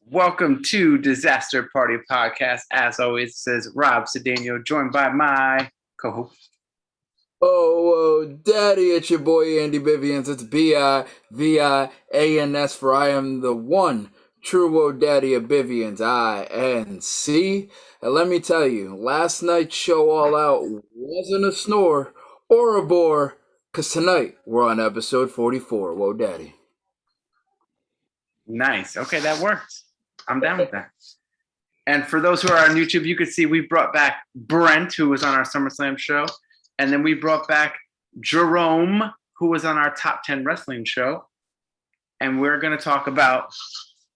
Welcome to Disaster Party Podcast. As always, it says Rob Cedeno, joined by my co-host. Oh, daddy, it's your boy Andy Bivians. It's Bivins for I am the one true daddy of Bivians, INC. And let me tell you, last night's show all out wasn't a snore or a bore, because tonight we're on episode 44. Whoa, daddy. Nice. Okay, that works. I'm down with that. And for those who are on YouTube, you can see we brought back Brent, who was on our SummerSlam show. And then we brought back Jerome, who was on our Top 10 Wrestling show. And we're going to talk about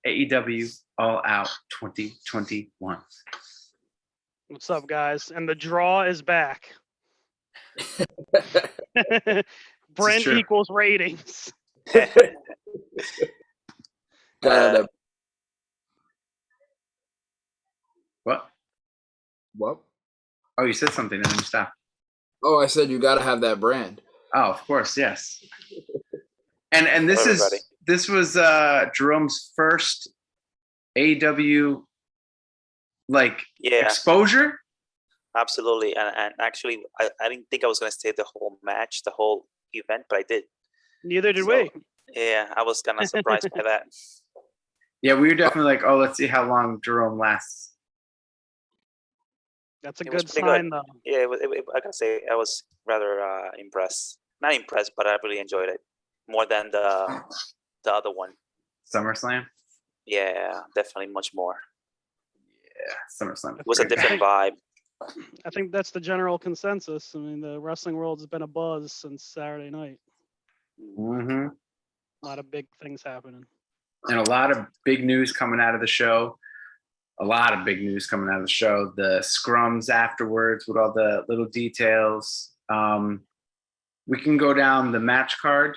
AEW All Out 2021. What's up, guys? And the draw is back. Brent equals ratings. What? Oh, you said something and then you stopped. Oh, I said you got to have that brand. Oh, of course, yes. And this was Jerome's first AEW exposure. Absolutely, and actually, I didn't think I was going to stay the whole match, the whole event, but I did. Neither did we. Yeah, I was kind of surprised by that. Yeah, we were definitely like, oh, let's see how long Jerome lasts. That's a good sign, though. Yeah, I can say I was rather impressed. Not impressed, but I really enjoyed it more than the other one. SummerSlam? Yeah, definitely much more. Yeah, SummerSlam. It was a different vibe. I think that's the general consensus. I mean, the wrestling world has been a buzz since Saturday night. Mm-hmm. A lot of big things happening. And a lot of big news coming out of the show. The scrums afterwards with all the little details. We can go down the match card.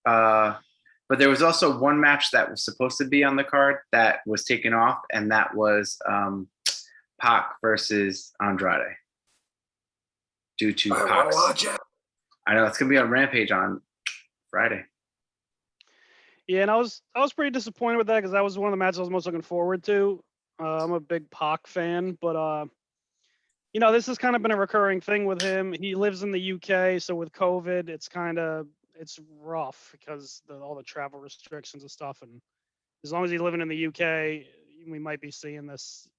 But there was also one match that was supposed to be on the card that was taken off, and that was Pac versus Andrade. Due to Pac's. I know it's gonna be on Rampage on Friday. Yeah, and I was pretty disappointed with that because that was one of the matches I was most looking forward to. I'm a big Pac fan, but this has kind of been a recurring thing with him. He lives in the UK, so with COVID, it's rough because all the travel restrictions and stuff. And as long as he's living in the UK, we might be seeing this.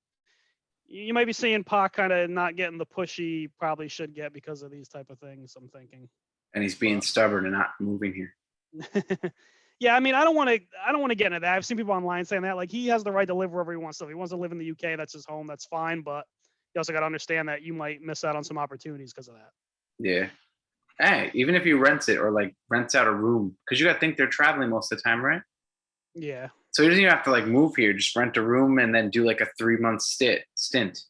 You might be seeing Pac kind of not getting the push he probably should get because of these type of things, I'm thinking. And he's being stubborn and not moving here. Yeah, I mean, I don't want to get into that. I've seen people online saying that, like, he has the right to live wherever he wants to. If he wants to live in the UK, that's his home, that's fine. But you also got to understand that you might miss out on some opportunities because of that. Yeah. Hey, even if he rents it or rents out a room, because you got to think they're traveling most of the time, right? Yeah. So he doesn't even have to move here, just rent a room and then do a 3-month stint.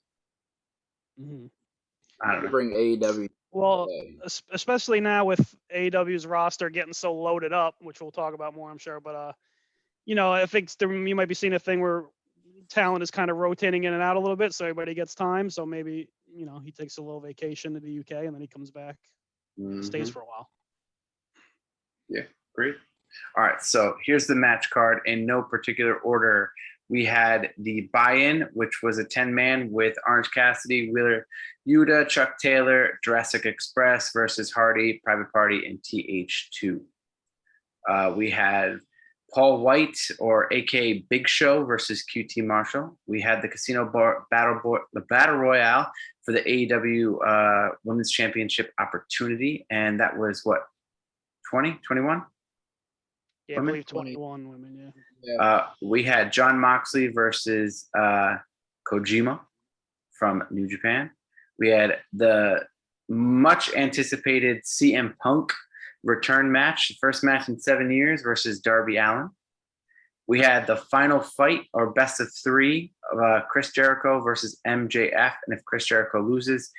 Mm-hmm. I don't know. Bring AEW. Well, especially now with AEW's roster getting so loaded up, which we'll talk about more, I'm sure. But, I think you might be seeing a thing where talent is kind of rotating in and out a little bit, so everybody gets time. So maybe, he takes a little vacation to the UK and then he comes back, stays for a while. Yeah, great. All right, so here's the match card in no particular order. We had the buy-in, which was a 10-man with Orange Cassidy, Wheeler Yuta, Chuck Taylor, Jurassic Express versus Hardy, Private Party, and TH2. We had Paul White, or AKA Big Show, versus QT Marshall. We had the Casino Battle Royale for the AEW Women's Championship opportunity, and that was what, 21? Yeah, women? I believe 21 women, yeah. We had Jon Moxley versus Kojima from New Japan. We had the much anticipated CM Punk return match, first match in 7 years, versus Darby Allin. We had the final fight, or best of 3, of Chris Jericho versus MJF. And if Chris Jericho loses,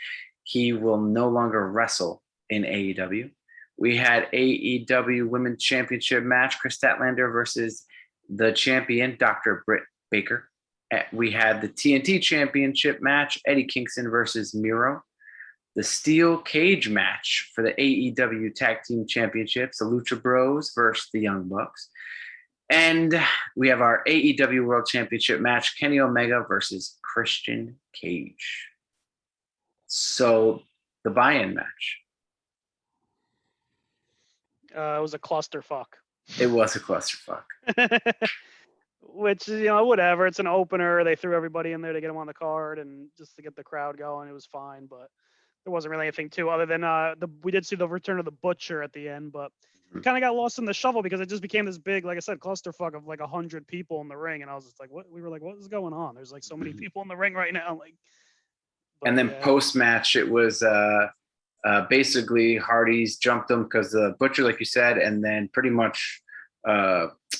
he will no longer wrestle in AEW. We had AEW Women's Championship match, Chris Statlander versus the champion, Dr. Britt Baker. We had the TNT Championship match, Eddie Kingston versus Miro. The Steel Cage match for the AEW Tag Team Championships, the Lucha Bros versus the Young Bucks. And we have our AEW World Championship match: Kenny Omega versus Christian Cage. So the buy-in match. It was a clusterfuck. It was a clusterfuck. Which, whatever. It's an opener. They threw everybody in there to get them on the card and just to get the crowd going. It was fine, but there wasn't really anything to other than we did see the return of the Butcher at the end, but we kind of got lost in the shuffle because it just became this big, like I said, clusterfuck of like 100 people in the ring, and I was just like, what? We were like, what is going on? There's like so many people in the ring right now, like. And then post-match, it was basically Hardy's jumped them because the Butcher, like you said, and then pretty much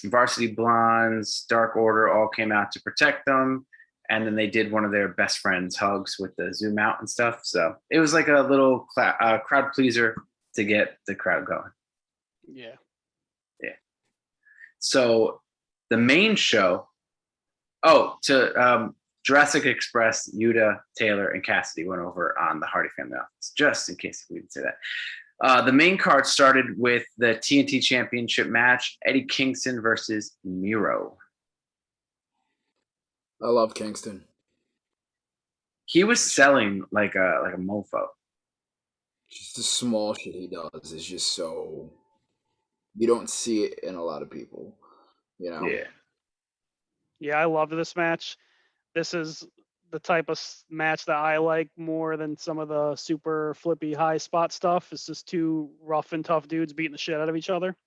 Varsity Blondes, Dark Order all came out to protect them. And then they did one of their best friends hugs with the zoom out and stuff. So it was like a little crowd pleaser to get the crowd going. Yeah. Yeah. So the main show, Jurassic Express, Yuta, Taylor, and Cassidy went over on the Hardy Family Office, just in case we didn't say that. The main card started with the TNT Championship match, Eddie Kingston versus Miro. I love Kingston. He was selling like a mofo. Just the small shit he does is just so... You don't see it in a lot of people, Yeah. Yeah, I loved this match. This is the type of match that I like more than some of the super flippy high spot stuff. It's just two rough and tough dudes beating the shit out of each other.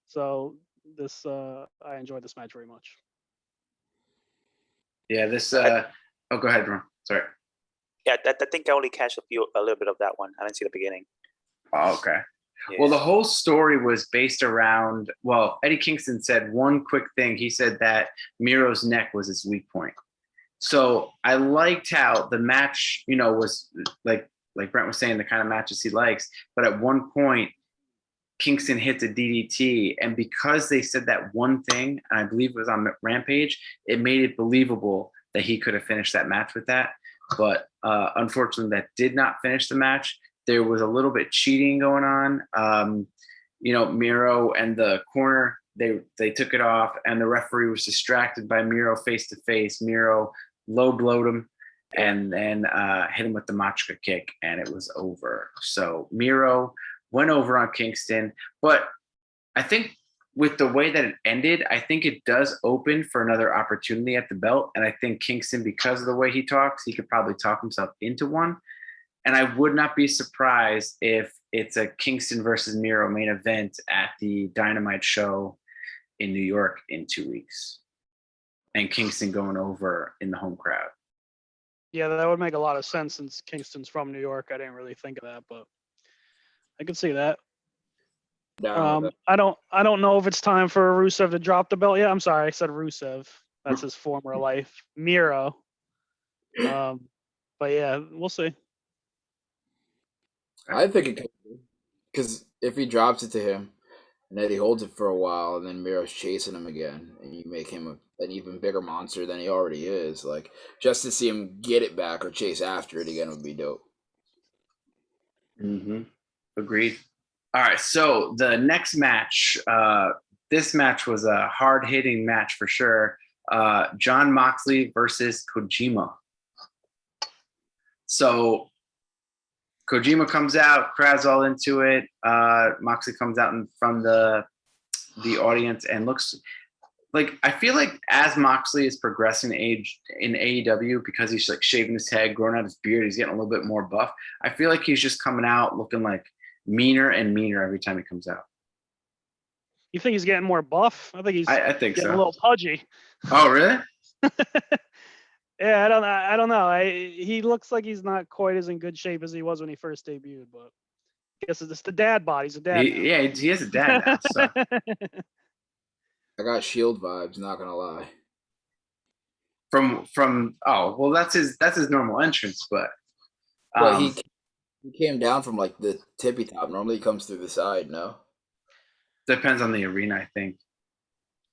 So this, I enjoyed this match very much. Yeah, this. Go ahead, Ron. Sorry. Yeah, I think I only catch a little bit of that one. I didn't see the beginning. Oh, okay. Yeah. Well, the whole story was based around. Well, Eddie Kingston said one quick thing. He said that Miro's neck was his weak point. So I liked how the match, was like Brent was saying, the kind of matches he likes. But at one point, Kingston hits a DDT, and because they said that one thing, and I believe it was on Rampage, it made it believable that he could have finished that match with that. But unfortunately, that did not finish the match. There was a little bit cheating going on. Miro and the corner, they took it off, and the referee was distracted by Miro face to face. Miro low blowed him and then hit him with the Machka kick, and it was over. So Miro went over on Kingston, but I think with the way that it ended, I think it does open for another opportunity at the belt. And I think Kingston, because of the way he talks, he could probably talk himself into one. And I would not be surprised if it's a Kingston versus Miro main event at the Dynamite show in New York in 2 weeks, and Kingston going over in the home crowd. Yeah, that would make a lot of sense since Kingston's from New York. I didn't really think of that, but I could see that. I don't know if it's time for Rusev to drop the belt. Yeah, I'm sorry, I said Rusev. That's his former life, Miro. But yeah, we'll see. I think it could be. Because if he drops it to him, and then he holds it for a while, and then Miro's chasing him again, and you make him an even bigger monster than he already is, like, just to see him get it back or chase after it again would be dope. Mm-hmm. Agreed. All right, so the next match, this match was a hard-hitting match for sure. Jon Moxley versus Kojima. So Kojima comes out, crowd's all into it. Moxley comes out from the audience and looks like, I feel like as Moxley is progressing age in AEW, because he's like shaving his head, growing out his beard, he's getting a little bit more buff. I feel like he's just coming out looking like meaner and meaner every time he comes out. You think he's getting more buff? I think he's I think getting so. a little pudgy. Oh, really? Yeah, I don't know. He looks like he's not quite as in good shape as he was when he first debuted, but I guess it's the dad bod. He's a dad. Yeah, he is a dad now. So. I got Shield vibes, not gonna lie. That's his normal entrance, but he came down from like the tippy top. Normally he comes through the side, no? Depends on the arena, I think.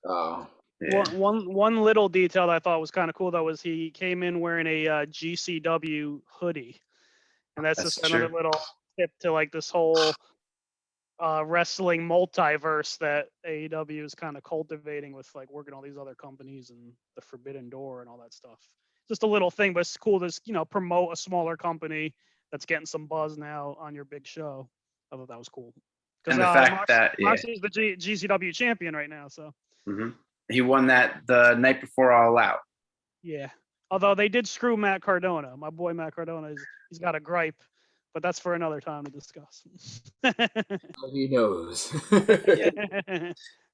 Oh. Yeah. One little detail that I thought was kind of cool though was he came in wearing a GCW hoodie, and that's just another little tip to like this whole wrestling multiverse that AEW is kind of cultivating with like working all these other companies and the Forbidden Door and all that stuff. Just a little thing, but it's cool to promote a smaller company that's getting some buzz now on your big show. I thought that was cool. And the fact that Moxley's the GCW champion right now, so he won that the night before All Out. yeah. Although they did screw Matt Cardona, my boy Matt Cardona, he's got a gripe, but that's for another time to discuss. He knows.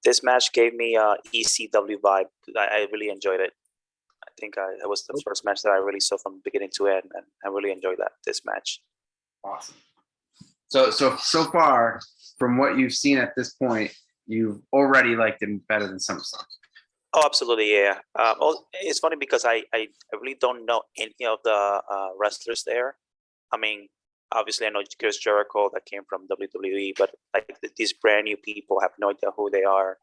This match gave me ECW vibe. I really enjoyed it. I think it was the first match that I really saw from beginning to end, and I really enjoyed this match. Awesome. So far, from what you've seen at this point, you've already liked him better than SummerSlam. Oh, absolutely, yeah. It's funny because I really don't know any of the wrestlers there. I mean, obviously I know Chris Jericho that came from WWE, but like these brand new people have no idea who they are.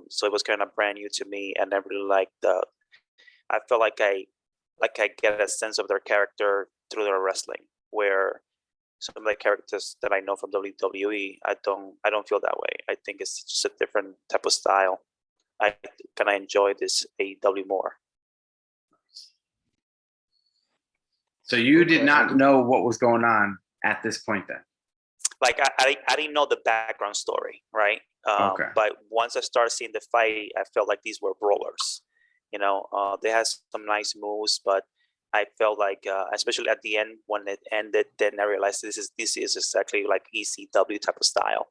So it was kind of brand new to me, and I really liked I felt like I get a sense of their character through their wrestling, where some of the characters that I know from WWE, I don't feel that way. I think it's just a different type of style. I kind of enjoy this AEW more. So you did not know what was going on at this point then? Like I didn't know the background story, right? Okay. But once I started seeing the fight, I felt like these were brawlers. They had some nice moves, but I felt like, especially at the end when it ended, then I realized this is exactly like ECW type of style.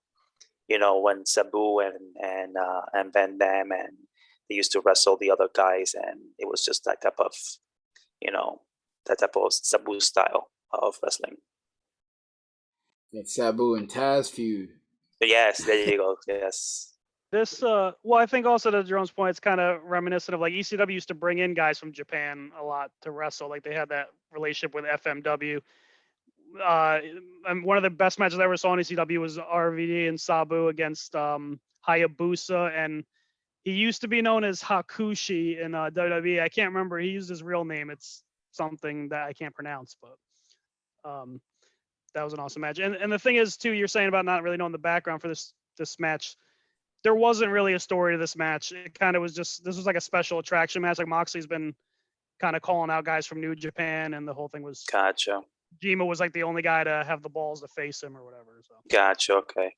When Sabu and Van Dam and they used to wrestle the other guys, and it was just that type of, Sabu style of wrestling. That Sabu and Taz feud. But yes, there you go. Yes. This, well, I think also to Jerome's point, it's kind of reminiscent of like ECW used to bring in guys from Japan a lot to wrestle. Like they had that relationship with FMW. And one of the best matches I ever saw in ECW was RVD and Sabu against Hayabusa, and he used to be known as Hakushi in WWE. I can't remember. He used his real name. It's something that I can't pronounce, but that was an awesome match. And the thing is, too, you're saying about not really knowing the background for this match. There wasn't really a story to this match. It kind of was this was like a special attraction match. Like Moxley's been kind of calling out guys from New Japan, and the whole thing was Gotcha. Jima was like the only guy to have the balls to face him or whatever. So Gotcha. Okay.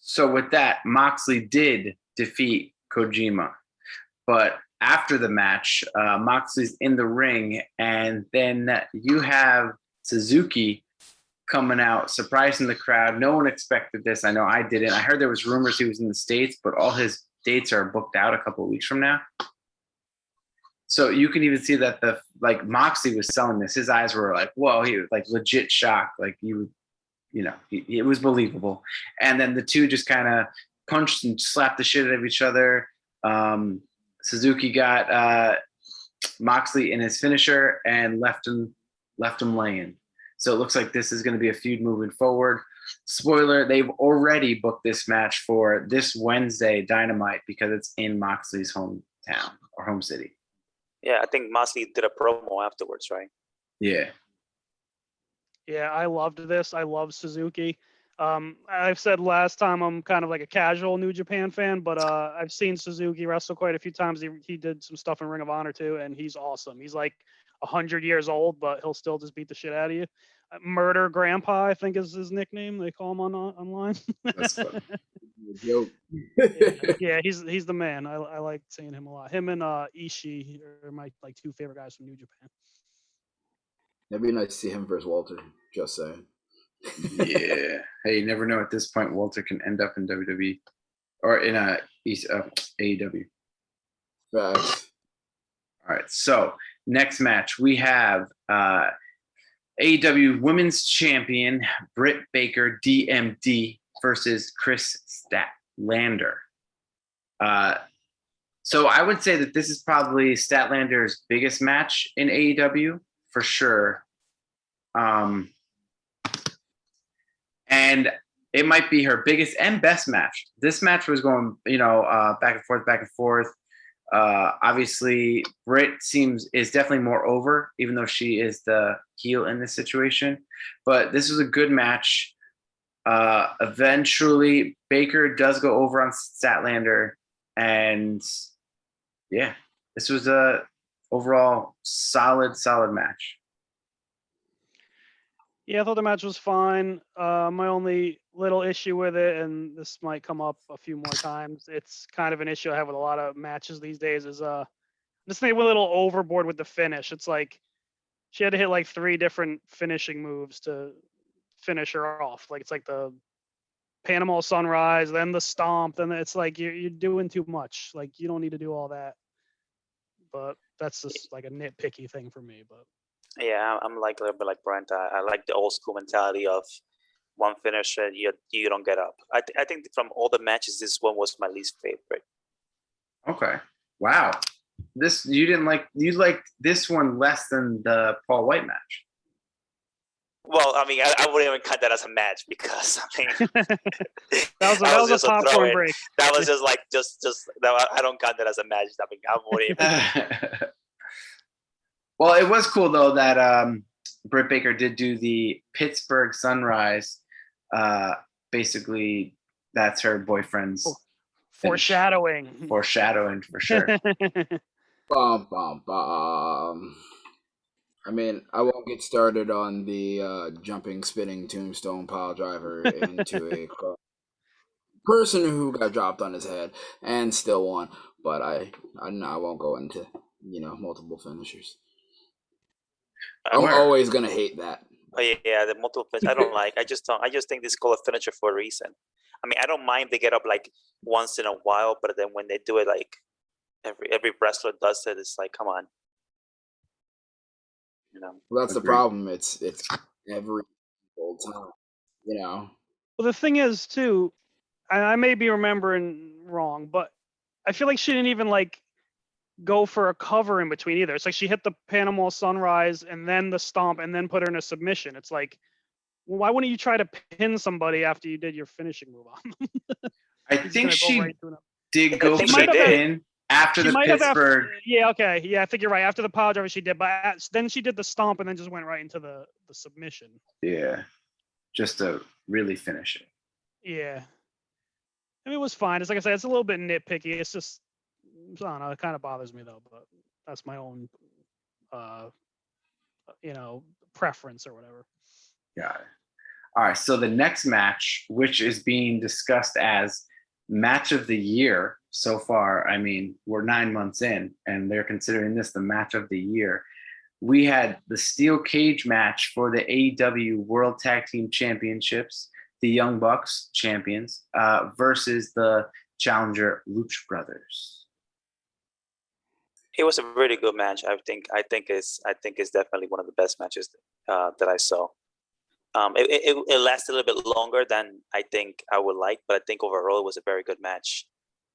So with that, Moxley did defeat Kojima, but after the match, Moxley's in the ring, and then you have Suzuki coming out, surprising the crowd. No one expected this. I know I didn't. I heard there was rumors he was in the States, but all his dates are booked out a couple of weeks from now. So you can even see that Moxley was selling this. His eyes were like, whoa, he was like legit shocked. Like it was believable. And then the two just kind of punched and slapped the shit out of each other. Suzuki got Moxley in his finisher and left him laying. So it looks like this is going to be a feud moving forward. Spoiler, they've already booked this match for this Wednesday Dynamite because it's in Moxley's hometown or home city. Yeah, I think Moxley did a promo afterwards, right? Yeah. Yeah, I loved this. I love Suzuki. I've said last time I'm kind of like a casual New Japan fan, but I've seen Suzuki wrestle quite a few times. He did some stuff in Ring of Honor too, and he's awesome. He's like 100 years old, but he'll still just beat the shit out of you. Murder Grandpa, I think is his nickname. They call him online. That's funny. Yeah, he's the man. I like seeing him a lot. Him and Ishii are my like two favorite guys from New Japan. It'd be nice to see him versus Walter. Just saying. Yeah. Hey, you never know. At this point, Walter can end up in WWE or in AEW. Facts. All right. So next match we have AEW Women's Champion Britt Baker DMD versus Chris Statlander. So I would say that this is probably Statlander's biggest match in AEW for sure. And it might be her biggest and best match. This match was going, back and forth. Obviously, Britt is definitely more over, even though she is the heel in this situation. But this was a good match. Eventually, Baker does go over on Statlander, and yeah, this was a overall solid match. Yeah, I thought the match was fine. My only little issue with it, and this might come up a few more times, it's kind of an issue I have with a lot of matches these days, is this thing went a little overboard with the finish. It's like she had to hit like 3 different finishing moves to finish her off. Like it's like the Panama Sunrise, then the stomp, then it's like you're doing too much. Like you don't need to do all that. But that's just like a nitpicky thing for me. But Yeah, I'm like a little bit like Brent. I like the old school mentality of one finisher, you don't get up. I think from all the matches, this one was my least favorite. Okay. Wow. This you liked this one less than the Paul White match. Well, I mean, I wouldn't even cut that as a match because I mean, that was just a popcorn throw-in. break. That was just like I don't count that as a match. I mean, I wouldn't even. Well, it was cool though that Britt Baker did do the Pittsburgh Sunrise. Basically, that's her boyfriend's Foreshadowing. Foreshadowing for sure. Bum, bum, bum. I mean, I won't get started on the jumping, spinning tombstone pile driver into a person who got dropped on his head and still won. But I won't go into multiple finishers. I'm always gonna hate that. Oh yeah, the multiple finish. I don't like. I just think this is called a finisher for a reason. I mean, I don't mind they get up like once in a while, but then when they do it like every wrestler does it, it's like, come on. Well, that's the problem. It's every old time. Well, the thing is too, I may be remembering wrong, but I feel like she didn't even like go for a cover in between either. It's like she hit the Panama Sunrise and then the stomp and then put her in a submission. It's like, well, why wouldn't you try to pin somebody after you did your finishing move on them? I think she did go for the pin after the Pittsburgh. Yeah, okay. Yeah, I think you're right. After the power driver she did, but then she did the stomp and then just went right into the submission. Yeah, just to really finish it. Yeah. I mean, it was fine. It's like I said, it's a little bit nitpicky. It's just, I don't know. It kind of bothers me though, but that's my own, preference or whatever. Got it. All right. So the next match, which is being discussed as match of the year so far, I mean, we're 9 months in, and they're considering this the match of the year. We had the steel cage match for the AEW World Tag Team Championships, the Young Bucks champions, versus the challenger Lucha Brothers. It was a really good match. I think it's definitely one of the best matches that I saw. It lasted a little bit longer than I think I would like, but I think overall it was a very good match.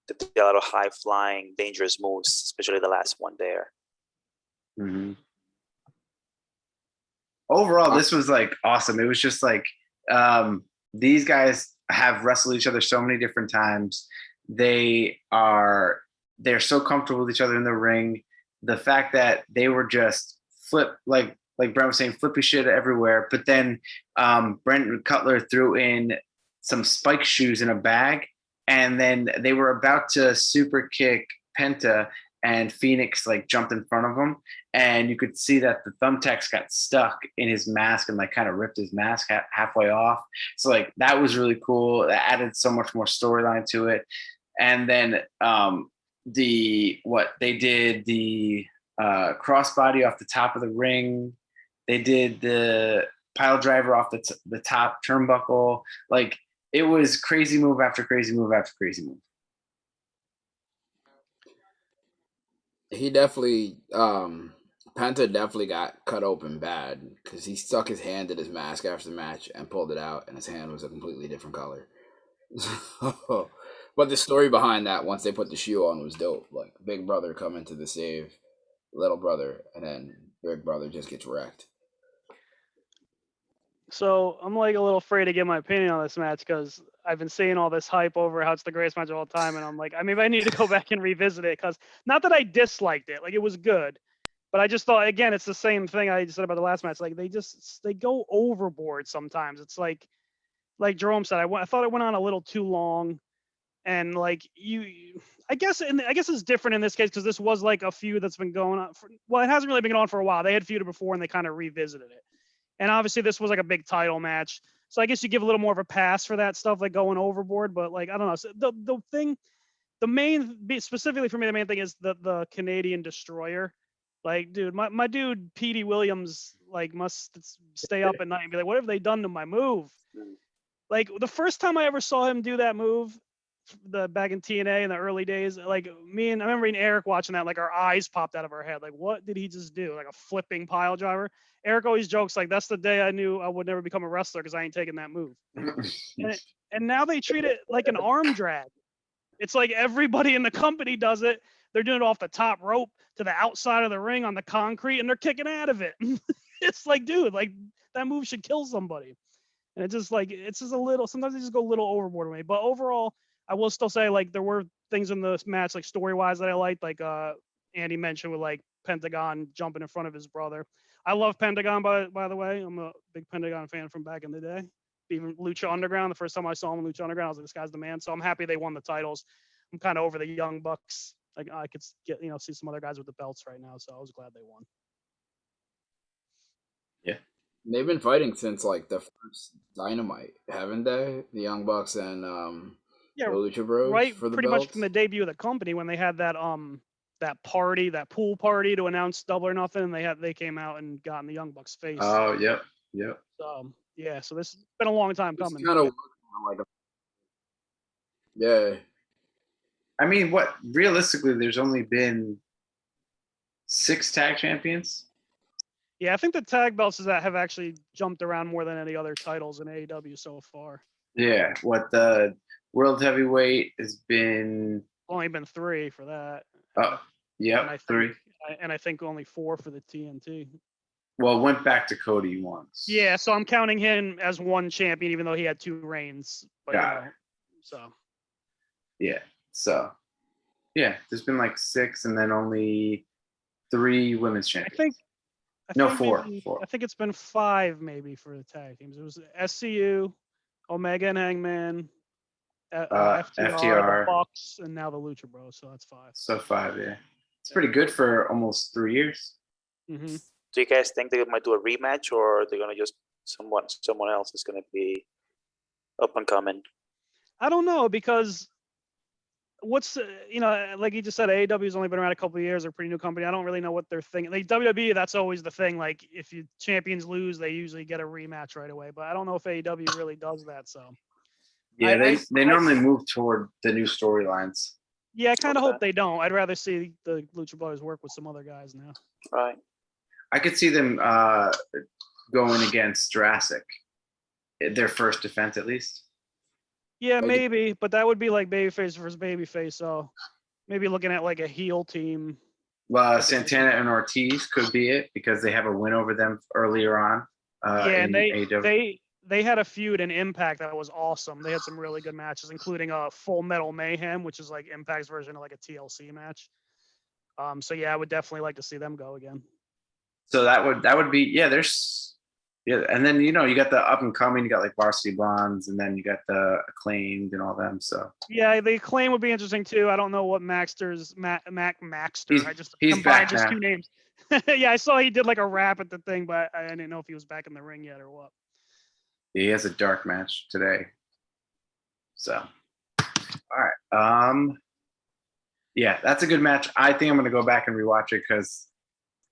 They did a lot of high flying, dangerous moves, especially the last one there. Mm-hmm. Overall, this was like awesome. It was just like these guys have wrestled each other so many different times. They're so comfortable with each other in the ring. The fact that they were just like Brent was saying, flippy shit everywhere. But then Brent Cutler threw in some spike shoes in a bag, and then they were about to super kick Penta, and Phoenix like jumped in front of him, and you could see that the thumbtacks got stuck in his mask and like kind of ripped his mask halfway off. So like that was really cool. That added so much more storyline to it. And then they did the crossbody off the top of the ring. They did the pile driver off the top turnbuckle. Like it was crazy move after crazy move after crazy move. He definitely, Penta definitely got cut open bad because he stuck his hand in his mask after the match and pulled it out, and his hand was a completely different color. But the story behind that, once they put the shoe on, was dope. Like Big Brother coming to the save Little Brother, and then Big Brother just gets wrecked. So I'm like a little afraid to give my opinion on this match because I've been seeing all this hype over how it's the greatest match of all time, and I'm like, I need to go back and revisit it because not that I disliked it, like it was good, but I just thought again it's the same thing I said about the last match. Like they go overboard sometimes. It's like like Jerome said, I thought it went on a little too long, and like I guess it's different in this case because this was like a feud that's been going on. Well, it hasn't really been going on for a while. They had feuded before and they kind of revisited it, and obviously this was like a big title match. So I guess you give a little more of a pass for that stuff, like going overboard. But like I don't know, so the main specifically for me, the main thing is the Canadian Destroyer. Like, dude, my dude Petey Williams like must stay up at night and be like, what have they done to my move? Like the first time I ever saw him do that move, back in TNA in the early days, like I remember me and Eric watching that, like our eyes popped out of our head. Like, what did he just do? Like a flipping pile driver. Eric always jokes like that's the day I knew I would never become a wrestler because I ain't taking that move. And now they treat it like an arm drag. It's like everybody in the company does it. They're doing it off the top rope to the outside of the ring on the concrete, and they're kicking out of it. It's like, dude, like that move should kill somebody. And it's just a little. Sometimes they just go a little overboard with me. But overall, I will still say like there were things in this match, like story wise, that I liked. Like Andy mentioned with like Pentagon jumping in front of his brother. I love Pentagon by the way. I'm a big Pentagon fan from back in the day. Even Lucha Underground. The first time I saw him in Lucha Underground, I was like, this guy's the man. So I'm happy they won the titles. I'm kind of over the Young Bucks. Like I could get see some other guys with the belts right now. So I was glad they won. Yeah. They've been fighting since like the first Dynamite, haven't they? The Young Bucks and Yeah, the Lucha Bros right. for the Pretty belts. much from the debut of the company when they had that party, that pool party to announce Double or Nothing, and they came out and got in the Young Bucks face. Oh, yep. So yeah, so this has been a long time coming. Kind of like yeah. I mean, realistically, there's only been 6 tag champions. Yeah, I think the tag belts have actually jumped around more than any other titles in AEW so far. Yeah, what the World Heavyweight has been. Only been 3 for that. Oh, yeah, 3. And I think only 4 for the TNT. Well, went back to Cody once. Yeah, so I'm counting him as one champion, even though he had 2 reigns. But, Got it. So. Yeah. So, yeah, there's been like 6, and then only 3 women's champions. I No, think 4. maybe, 4. I think it's been 5 maybe for the tag teams. It was SCU, Omega and Hangman, FTR, the Bucks, and now the Lucha Bros. So that's 5. So 5, yeah. It's pretty good for almost 3 years. Mm-hmm. Do you guys think they might do a rematch, or they're gonna just someone else is gonna be up and coming? I don't know because like you just said, AEW's only been around a couple of years. They're a pretty new company. I don't really know what they're thinking. Like WWE, that's always the thing. Like if you champions lose, they usually get a rematch right away. But I don't know if AEW really does that. So yeah, they normally move toward the new storylines. Yeah, I kind of hope they don't. I'd rather see the Lucha Brothers work with some other guys now. Right. I could see them going against Jurassic, their first defense at least. Yeah, maybe, but that would be like babyface versus babyface. So maybe looking at like a heel team. Well, Santana and Ortiz could be it because they have a win over them earlier on. And they had a feud in Impact that was awesome. They had some really good matches, including a Full Metal Mayhem, which is like Impact's version of like a TLC match. So yeah, I would definitely like to see them go again. So that would be and then you got the up and coming, you got like Varsity Blondes, and then you got the Acclaimed and all them. So yeah, the Acclaim would be interesting too. I don't know what Maxter's Mac Maxter. I just he's combined back his now. 2 names. Yeah, I saw he did like a rap at the thing, but I didn't know if he was back in the ring yet or what. He has a dark match today. So, all right. Yeah, that's a good match. I think I'm going to go back and rewatch it because,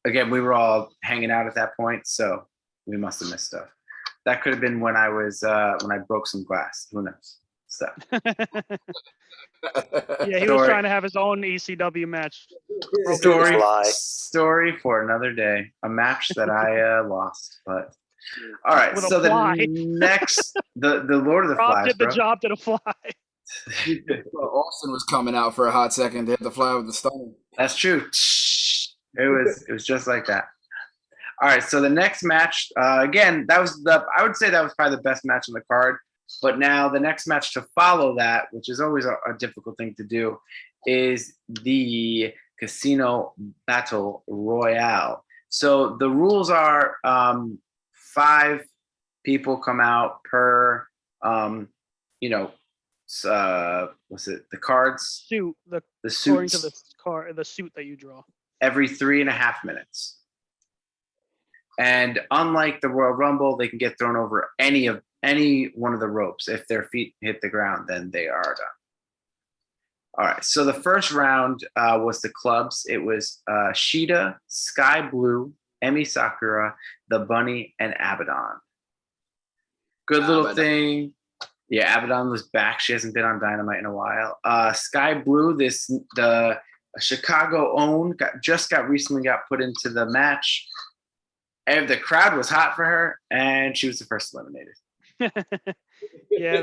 again, we were all hanging out at that point, so we must have missed stuff. That could have been when I broke some glass. Who knows? So. Yeah, he was trying to have his own ECW match. Story for another day. A match that I lost, but. All right, With so a fly. the next, the Lord of the Rob Flies, did the job to the fly. Austin was coming out for a hot second. They had to fly with the stunner. That's true. It was just like that. All right, so the next match, again, I would say that was probably the best match on the card. But now the next match to follow that, which is always a difficult thing to do, is the Casino Battle Royale. So the rules are 5 people come out per You know, was it the cards, Suit the the according suits to the suit that you draw. every 3.5 minutes. And unlike the Royal Rumble, they can get thrown over any one of the ropes. If their feet hit the ground, then they are done. All right. So the first round was the clubs. It was Sheeta, Sky Blue, Emi Sakura, the Bunny, and Abaddon. Good little Abaddon. thing. Yeah, Abaddon was back. She hasn't been on Dynamite in a while. Sky Blue, the Chicago own, just recently got put into the match. And the crowd was hot for her, and she was the first eliminated. Yeah,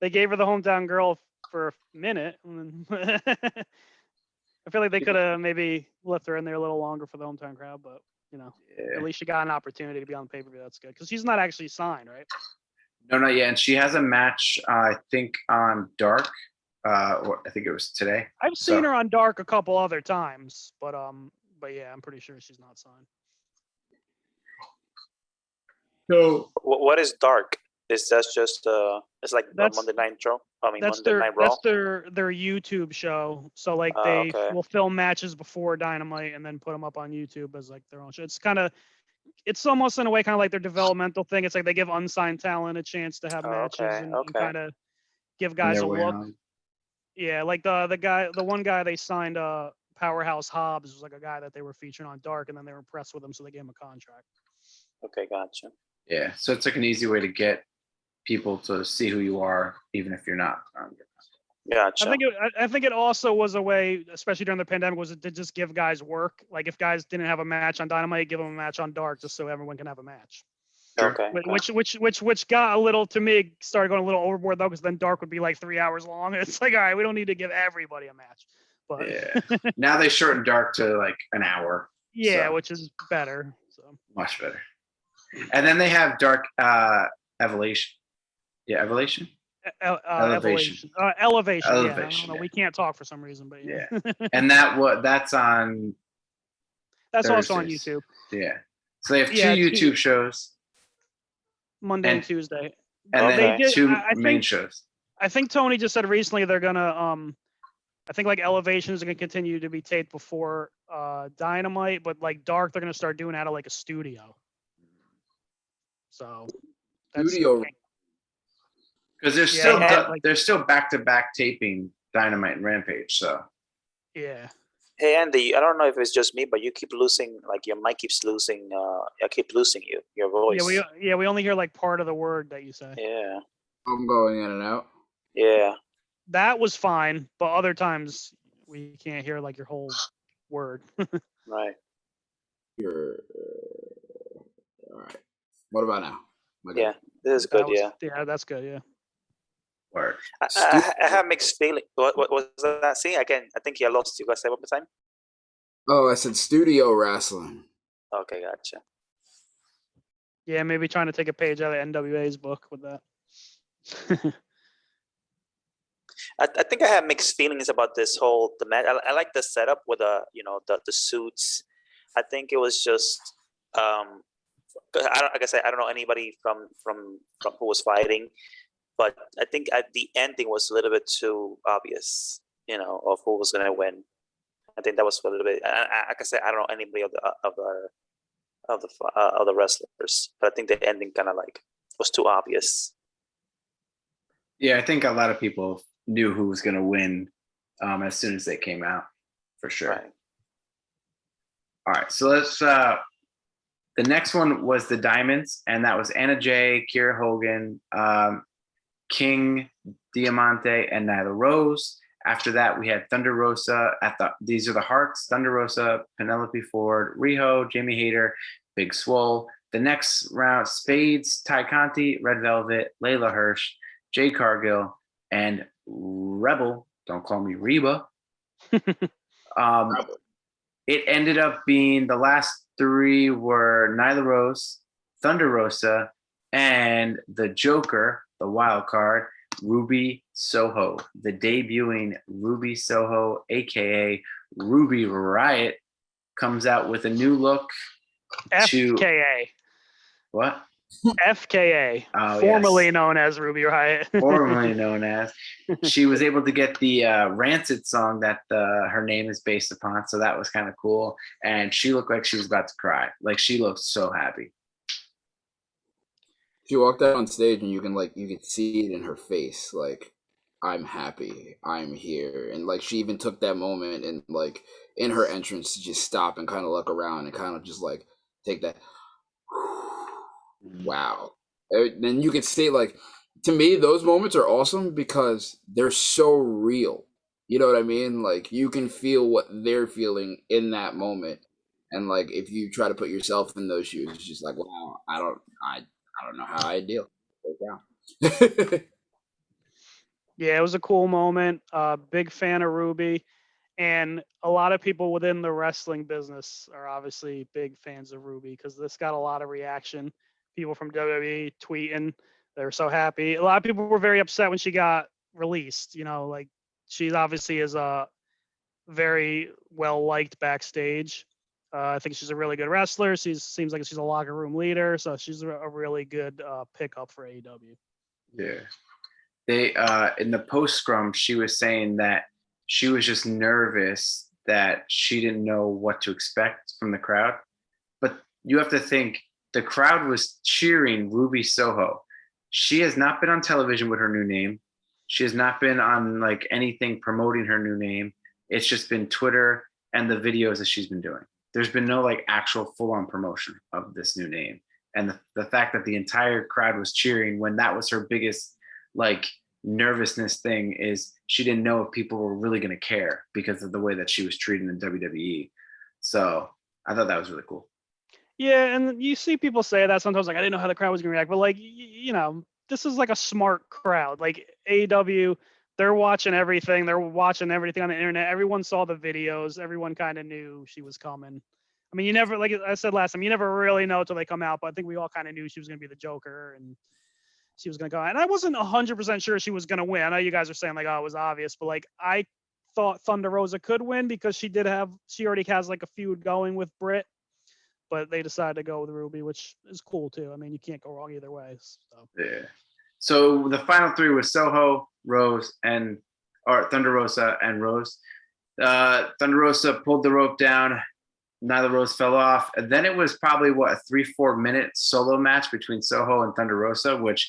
they gave her the hometown girl for a minute. And then I feel like they could have maybe left her in there a little longer for the hometown crowd, but Yeah. at least she got an opportunity to be on the pay-per-view. That's good because she's not actually signed, right? No, not yet. And she has a match, I think, on Dark. Or I think it was today. I've seen her on Dark a couple other times, but yeah, I'm pretty sure she's not signed. So What is Dark? Is that just it's like That's- Monday Night Raw? I mean That's Monday their Night Raw. that's their YouTube show. So like they Okay. will film matches before Dynamite and then put them up on YouTube as like their own show. It's almost in a way kind of like their developmental thing. It's like they give unsigned talent a chance to have Oh, matches okay, and okay. kind of give guys a their way look. on. Yeah, like the one guy they signed, Powerhouse Hobbs, was like a guy that they were featuring on Dark, and then they were impressed with him, so they gave him a contract. Okay, gotcha. Yeah, so it's like an easy way to get people to see who you are, even if you're not. Gotcha. I think it also was a way, especially during the pandemic, was to just give guys work. Like if guys didn't have a match on Dynamite, give them a match on Dark, just so everyone can have a match. Sure. Okay. Which got a little, to me, started going a little overboard though, because then Dark would be like 3 hours long. And it's like, all right, we don't need to give everybody a match. But Yeah. Now they shortened Dark to like an hour. yeah, So- which is better. So Much better. And then they have Dark Evolution. Yeah, Evolution. Elevation. Elevation. Yeah, I Elevation, don't know. yeah. We can't talk for some reason, but yeah. And that's on. That's also on Thursdays. YouTube. Yeah. So they have Yeah, two YouTube shows Monday and And- Tuesday. and Okay. then They did- two I main think- shows. I think Tony just said recently they're gonna I think like Elevation is gonna continue to be taped before Dynamite, but like Dark they're gonna start doing out of like a studio. So Studio. Because Yeah, they're still back-to-back taping Dynamite and Rampage. So yeah. Hey Andy, I don't know if it's just me, but you keep losing. Like your mic keeps losing. I keep losing your voice. We only hear like part of the word that you say. Yeah. I'm going in and out. Yeah. That was fine, but other times we can't hear like your whole word. Right. You're all right. What about now? Am I good? Yeah. This is good. That Yeah. Yeah, that's good. Yeah. or I have mixed feeling. What was that? See again? I think you lost. You guys say one more time. Oh, I said studio wrestling. Okay, gotcha. Yeah, maybe trying to take a page out of NWA's book with that. I think I have mixed feelings about this whole the match. I like the setup with the suits. I think it was just 'cause like I said, I don't know anybody from who was fighting, but I think at the ending was a little bit too obvious, of who was gonna win. I think that was a little bit. Like I said, I don't know anybody of the wrestlers, but I think the ending kind of like was too obvious. yeah, I think a lot of people knew who was going to win as soon as they came out, for sure. Right. All right, so let's. The next one was the Diamonds, and that was Anna Jay, Kiera Hogan, King Diamante, and Nyla Rose. After that, we had Thunder Rosa These are the Hearts: Thunder Rosa, Penelope Ford, Riho, Jamie Hayter, Big Swole. The next round: Spades, Ty Conti, Red Velvet, Layla Hirsch, Jay Cargill, and Rebel. Don't call me Reba. It ended up being the last three were Nyla Rose, Thunder Rosa, and the Joker, the wild card, Ruby Soho. The debuting Ruby Soho, aka Ruby Riot, comes out with a new look. FKA. What? FKA, Oh, formerly yes. known as Ruby Riot. Formerly known as. She was able to get the Rancid song that her name is based upon, so that was kind of cool. And she looked like she was about to cry. Like she looked so happy. She walked out on stage and you could see it in her face, like, I'm happy, I'm here. And like she even took that moment and like in her entrance to just stop and kind of look around and kind of just like take that wow. Then you could see like to me those moments are awesome because they're so real. You know what I mean? Like you can feel what they're feeling in that moment. And like if you try to put yourself in those shoes, it's just like, wow, I don't know how I deal. Yeah. Yeah, it was a cool moment. Big fan of Ruby. And a lot of people within the wrestling business are obviously big fans of Ruby because this got a lot of reaction. People from WWE tweeting, they're so happy. A lot of people were very upset when she got released. You know, like she obviously is a very well liked backstage. I think she's a really good wrestler. She seems like she's a locker room leader, so she's a really good pickup for AEW. Yeah. They in the post scrum, she was saying that she was just nervous that she didn't know what to expect from the crowd. But you have to think the crowd was cheering Ruby Soho. She has not been on television with her new name. She has not been on like anything promoting her new name. It's just been Twitter and the videos that she's been doing. There's been no like actual full-on promotion of this new name. And the fact that the entire crowd was cheering when that was her biggest like nervousness thing is she didn't know if people were really going to care because of the way that she was treated in WWE. So I thought that was really cool. Yeah, and you see people say that sometimes, like I didn't know how the crowd was gonna react, but like you know, this is like a smart crowd. Like AEW, they're watching everything. They're watching everything on the internet. Everyone saw the videos. Everyone kind of knew she was coming. I mean, you never, like I said last time, you never really know until they come out. But I think we all kind of knew she was gonna be the Joker and she was gonna go. And I wasn't 100% sure she was gonna win. I know you guys are saying like, oh, it was obvious, but like I thought Thunder Rosa could win because she already has like a feud going with Britt, but they decided to go with Ruby, which is cool too. I mean, you can't go wrong either way. So. Yeah. So the final three was Soho, Rose, or Thunder Rosa and Rose. Thunder Rosa pulled the rope down. Nyla Rose fell off. And then it was probably a 3-4 minute solo match between Soho and Thunder Rosa, which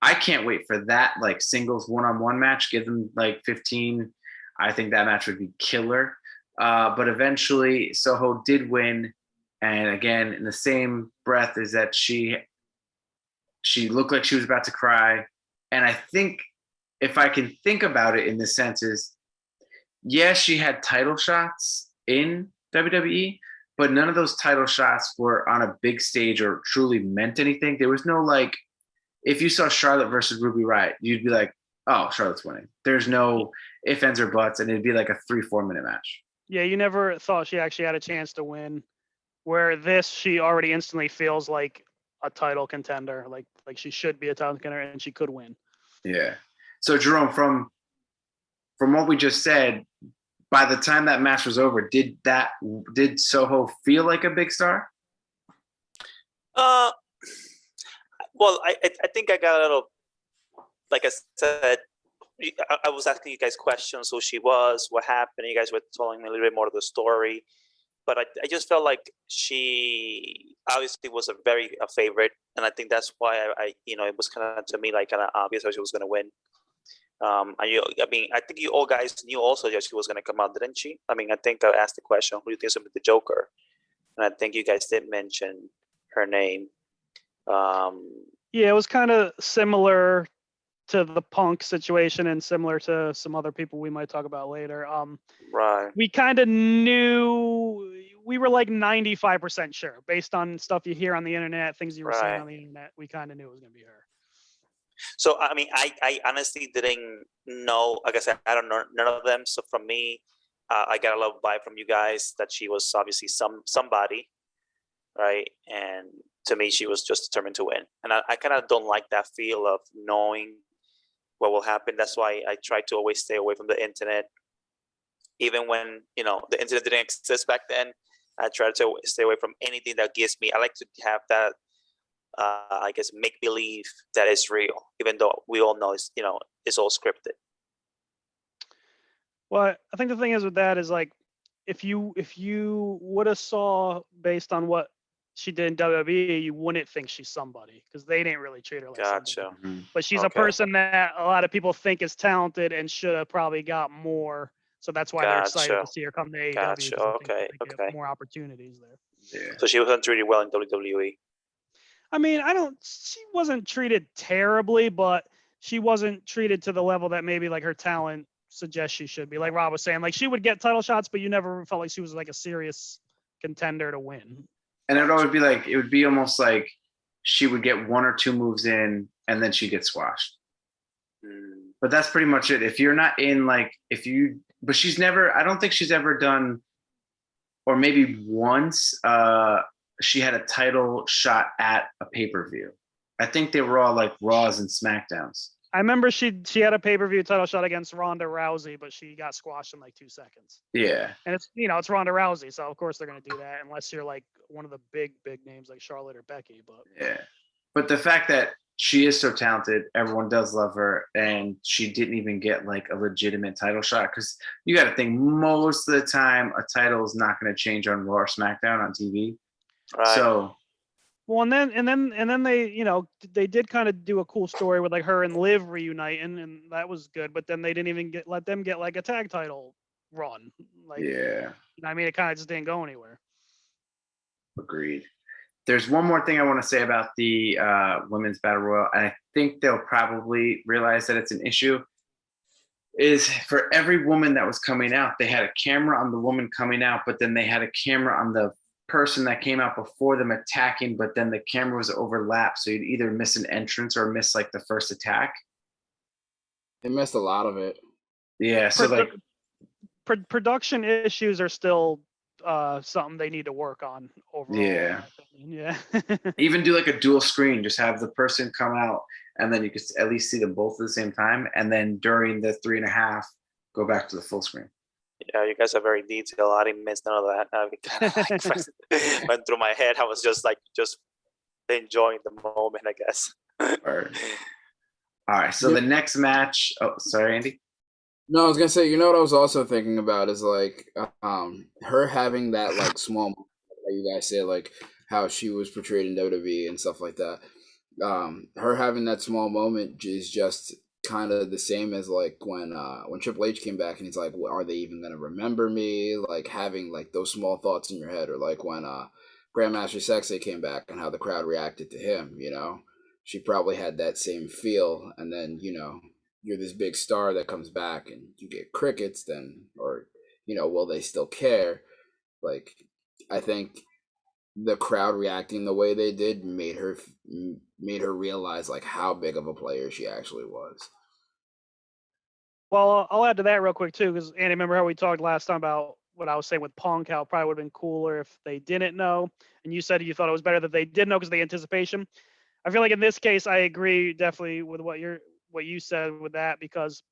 I can't wait for that like singles one-on-one match. Give them like 15. I think that match would be killer. But eventually Soho did win. And again, in the same breath is that she looked like she was about to cry. And I think if I can think about it in the sense is, yeah, she had title shots in WWE, but none of those title shots were on a big stage or truly meant anything. There was no like, if you saw Charlotte versus Ruby Riott, you'd be like, oh, Charlotte's winning. There's no ifs, ands, or buts, and it'd be like a 3-4 minute match. Yeah, you never thought she actually had a chance to win. Where this, she already instantly feels like a title contender, like she should be a title contender, and she could win. Yeah. So Jerome, from what we just said, by the time that match was over, did Soho feel like a big star? Well, I think I got a little, like I said, I was asking you guys questions, who she was, what happened. You guys were telling me a little bit more of the story. But I just felt like she obviously was a favorite, and I think that's why it was kind of to me like kind of obvious how she was going to win. I think you all guys knew also that she was going to come out, didn't she? I mean, I think I asked the question, who do you think is going to be the Joker? And I think you guys did mention her name. Yeah, it was kind of similar to the Punk situation and similar to some other people we might talk about later. Right. We kind of knew, we were like 95% sure based on stuff you hear on the internet, things you were saying on the internet. We kind of knew it was going to be her. So, I mean, I honestly didn't know. Like I said, I don't know none of them. So from me, I got a little vibe from you guys that she was obviously somebody, right? And to me, she was just determined to win. And I kind of don't like that feel of knowing what will happen. That's why I try to always stay away from the internet. Even when, the internet didn't exist back then, I try to stay away from anything that gives me, I like to have that I guess, make believe that it's real, even though we all know it's all scripted. Well, I think the thing is with that is like, if you would have saw based on what she did in WWE, you wouldn't think she's somebody because they didn't really treat her like somebody. Gotcha. Mhm. But she's a Okay. person that a lot of people think is talented and should have probably got more. So that's why they're excited to Gotcha. see her come to AEW. Gotcha. 'Cause they think Okay, they get okay. more opportunities there. Yeah. So she wasn't treated well in WWE. I mean, she wasn't treated terribly, but she wasn't treated to the level that maybe like her talent suggests she should be. Like Rob was saying, like she would get title shots, but you never felt like she was like a serious contender to win. And it would always be like, it would be almost like she would get 1 or 2 moves in and then she'd get squashed. Mm, But that's pretty much it. If you're not in like, but she's never, I don't think she's ever done, or maybe once, she had a title shot at a pay-per-view. I think they were all like Raws and SmackDowns. I remember she had a pay-per-view title shot against Ronda Rousey, but she got squashed in like 2 seconds. Yeah. And it's Ronda Rousey, so of course they're gonna do that unless you're like one of the big names like Charlotte or Becky. But Yeah. But the fact that she is so talented, everyone does love her, and she didn't even get like a legitimate title shot, because you got to think most of the time a title is not going to change on Raw or SmackDown on TV. right. So well, and then they they did kind of do a cool story with like her and Liv reuniting, and that was good. But then they didn't even let them get like a tag title run. Like, yeah, I mean, it kind of just didn't go anywhere. agreed. There's one more thing I want to say about the women's battle royal, and I think they'll probably realize that it's an issue. Is for every woman that was coming out, they had a camera on the woman coming out, but then they had a camera on the person that came out before them attacking, but then the camera was overlapped, so you'd either miss an entrance or miss like the first attack. They missed a lot of it. Yeah, so like Production issues are still something they need to work on overall. Yeah. Yeah. even do like a dual screen, just have the person come out and then you could at least see them both at the same time, and then during the 3.5 go back to the full screen. Yeah, you guys are very detailed. I didn't miss none of that. It went through my head. I was just enjoying the moment, I guess. All right, so the next match, sorry Andy. No, I was gonna say, you know what I was also thinking about is like her having that like small, like you guys said, like how she was portrayed in WWE and stuff like that. Her having that small moment is just kind of the same as like when Triple H came back and he's like, well, are they even gonna remember me? Like having like those small thoughts in your head, or like when Grandmaster Sexay came back and how the crowd reacted to him. She probably had that same feel, and then you're this big star that comes back and you get crickets, then, or will they still care? Like, I think the crowd reacting the way they did made her realize like how big of a player she actually was. Well, I'll add to that real quick too, because Andy, remember how we talked last time about what I was saying with Punk, how it probably would have been cooler if they didn't know, and you said you thought it was better that they did know because of the anticipation. I feel like in this case, I agree definitely with what you said with that, because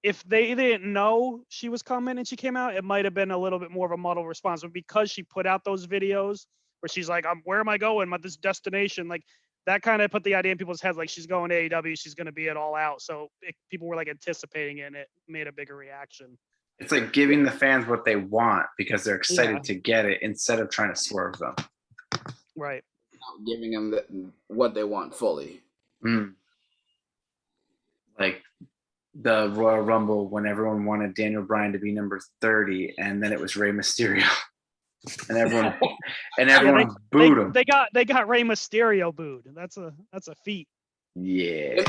if they didn't know she was coming and she came out, it might have been a little bit more of a muddled response. But because she put out those videos where she's like, where am I going? This destination, like that kind of put the idea in people's heads, like she's going to AEW, she's going to be it all out. So people were like anticipating it, and it made a bigger reaction. It's like giving the fans what they want because they're excited to get it instead of trying to swerve them. Right. Giving them what they want fully. Like the Royal Rumble when everyone wanted Daniel Bryan to be number 30, and then it was Rey Mysterio, and everyone booed him. They got Rey Mysterio booed. That's a feat. Yeah.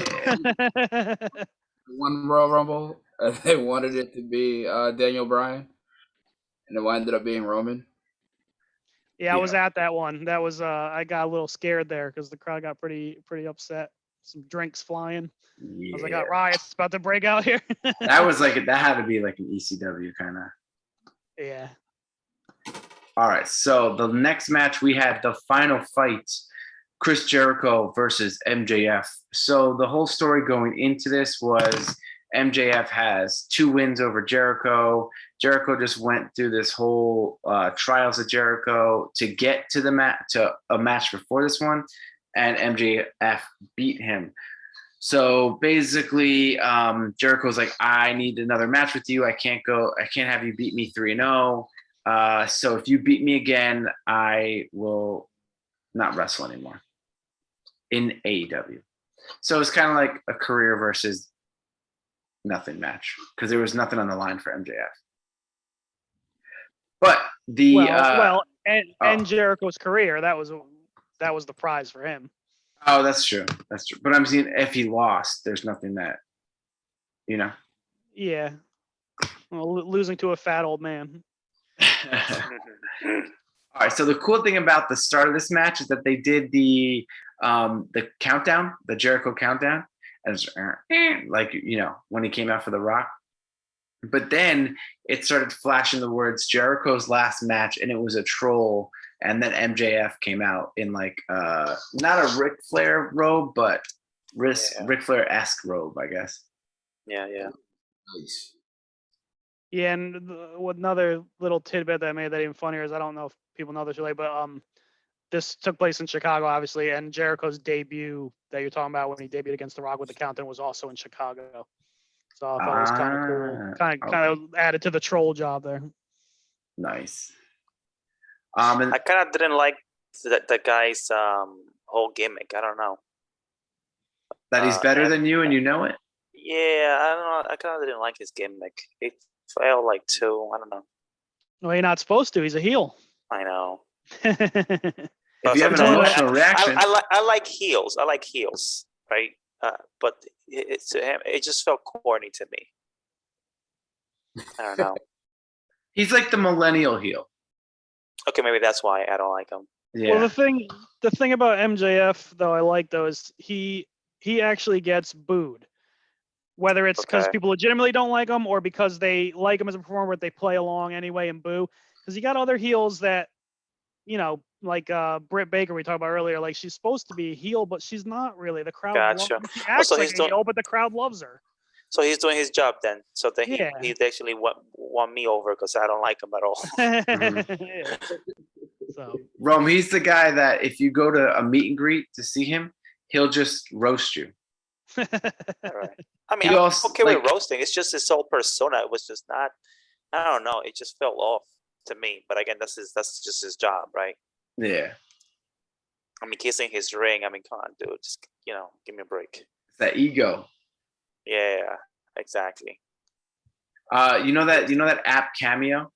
One Royal Rumble, they wanted it to be Daniel Bryan, and it ended up being Roman. Yeah, I was at that one. That was I got a little scared there because the crowd got pretty upset. Some drinks flying. Yeah. I was like, riots about to break out here. that had to be like an ECW kind of. Yeah. All right, so the next match we had the final fight, Chris Jericho versus MJF. So the whole story going into this was MJF has 2 wins over Jericho. Jericho just went through this whole trials of Jericho to get to a match before this one. and MJF beat him. So basically, Jericho's like, I need another match with you. I can't have you beat me 3-0. So if you beat me again, I will not wrestle anymore in AEW. So it's kind of like a career versus nothing match because there was nothing on the line for MJF. But and Jericho's career, that was the prize for him. Oh, that's true. That's true. But I'm saying if he lost, there's nothing that, you know. Yeah. Well, losing to a fat old man. All right. So the cool thing about the start of this match is that they did the countdown, the Jericho countdown, as like, you know, when he came out for The Rock. But then it started flashing the words Jericho's last match, and it was a troll. And then MJF came out in like not a Ric Flair robe, but Ric Flair-esque robe, I guess. Yeah. Nice. Yeah, and another little tidbit that made that even funnier is I don't know if people know this really, but this took place in Chicago, obviously, and Jericho's debut that you're talking about when he debuted against The Rock with the countdown was also in Chicago. So I thought it was kind of cool. Kind of added to the troll job there. Nice. And I kind of didn't like the guy's whole gimmick. I don't know. That he's better than you and you know it? Yeah, I don't know. I kind of didn't like his gimmick. It felt like too. I don't know. Well, you're not supposed to. He's a heel. I know. If you have an emotional reaction. I like heels. I like heels, right? But it just felt corny to me. I don't know. He's like the millennial heel. Okay, maybe that's why I don't like him. Yeah. Well, the thing about MJF though I like though is he actually gets booed, whether it's because people legitimately don't like him or because they like him as a performer, but they play along anyway and boo. Because you got other heels that, you know, like Britt Baker we talked about earlier. Like she's supposed to be a heel, but she's not really. The crowd loves her. She acts like a heel, but the crowd loves her. So he's doing his job then. So that he actually won me over because I don't like him at all. So Rome, he's the guy that if you go to a meet and greet to see him, he'll just roast you. Right. I mean, I'm okay with roasting. It's just his whole persona. It was just not. I don't know. It just fell off to me. But again, that's just his job, right? Yeah. I mean, kissing his ring. I mean, come on, dude. Just give me a break. It's that ego. Yeah, exactly. You know that app Cameo?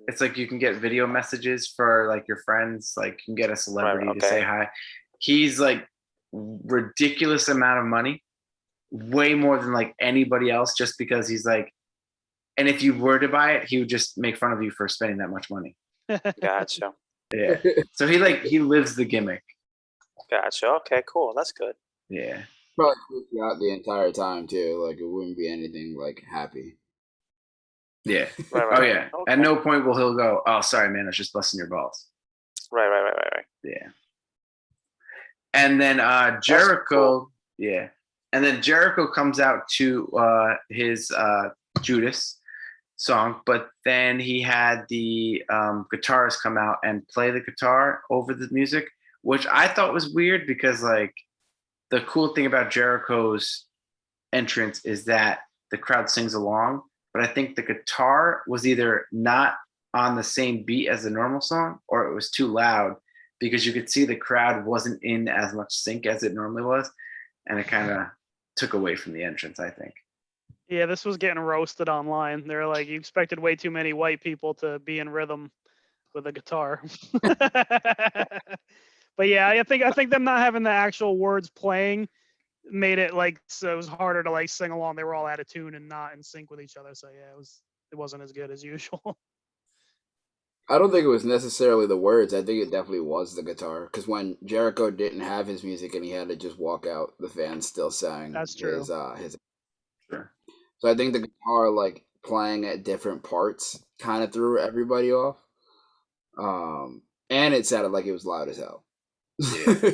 It's like you can get video messages for like your friends, like you can get a celebrity to say hi. He's like ridiculous amount of money, way more than like anybody else, just because he's like, and if you were to buy it, he would just make fun of you for spending that much money. Gotcha. Yeah. So he lives the gimmick. Gotcha. Okay, cool. That's good. Yeah. Probably freak you out the entire time too. Like it wouldn't be anything like happy. Yeah. Right. Oh yeah. Okay. At no point will he'll go, "Oh, sorry, man, I was just busting your balls." Right. Yeah. And then Jericho, cool. Yeah. And then Jericho comes out to his Judas song, but then he had the guitarist come out and play the guitar over the music, which I thought was weird because like the cool thing about Jericho's entrance is that the crowd sings along, but I think the guitar was either not on the same beat as the normal song or it was too loud because you could see the crowd wasn't in as much sync as it normally was, and it kind of took away from the entrance, I think. Yeah, this was getting roasted online. They're like, you expected way too many white people to be in rhythm with a guitar. But yeah, I think them not having the actual words playing made it like so it was harder to like sing along. They were all out of tune and not in sync with each other. So yeah, it wasn't as good as usual. I don't think it was necessarily the words. I think it definitely was the guitar. Because when Jericho didn't have his music and he had to just walk out, the fans still sang. That's true. His. Sure. So I think the guitar like playing at different parts kind of threw everybody off. And it sounded like it was loud as hell. Yeah.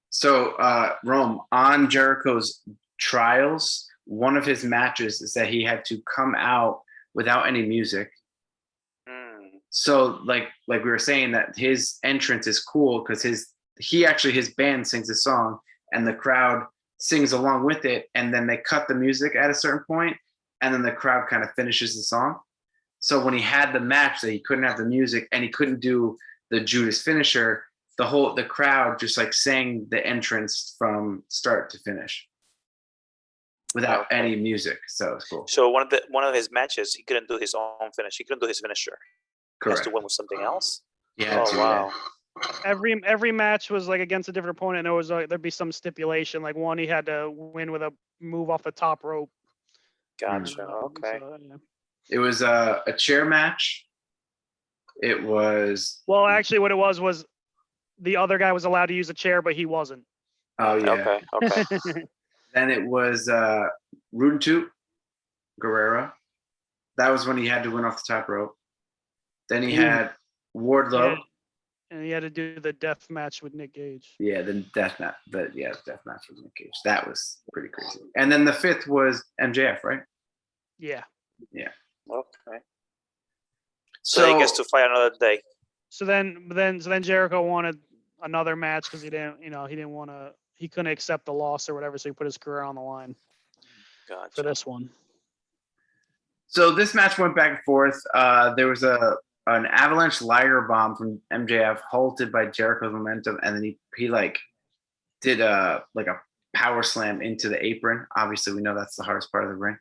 So Rome, on Jericho's trials, one of his matches is that he had to come out without any music So like we were saying that his entrance is cool because his band sings a song and the crowd sings along with it, and then they cut the music at a certain point, and then the crowd kind of finishes the song. So when he had the match that he couldn't have the music and he couldn't do the Judas finisher, the crowd just like sang the entrance from start to finish without Okay. any music. So it's cool. So one of his matches, he couldn't do his own finish. He couldn't do his finisher. He has Correct. to win with something else. Yeah. Oh wow. Every match was like against a different opponent, and there was there'd be some stipulation. Like one, he had to win with a move off the top rope. Gotcha. And, Okay. so, yeah. It was a chair match. It was. Well, actually, what it was the other guy was allowed to use a chair, but he wasn't. Oh yeah. Okay. Then it was Rude Toot Guerrero. That was when he had to win off the top rope. Then he had Wardlow. Yeah. And he had to do the death match with Nick Gage. Yeah, then death match. Death match with Nick Cage. That was pretty crazy. And then the fifth was MJF, right? Yeah. Okay. So he gets to fight another day. So then Jericho wanted another match because he couldn't accept the loss or whatever, so he put his career on the line for Gotcha. this one. So this match went back and forth. There was an avalanche Liger bomb from MJF, halted by Jericho's momentum, and then he like did a power slam into the apron. Obviously, we know that's the hardest part of the ring.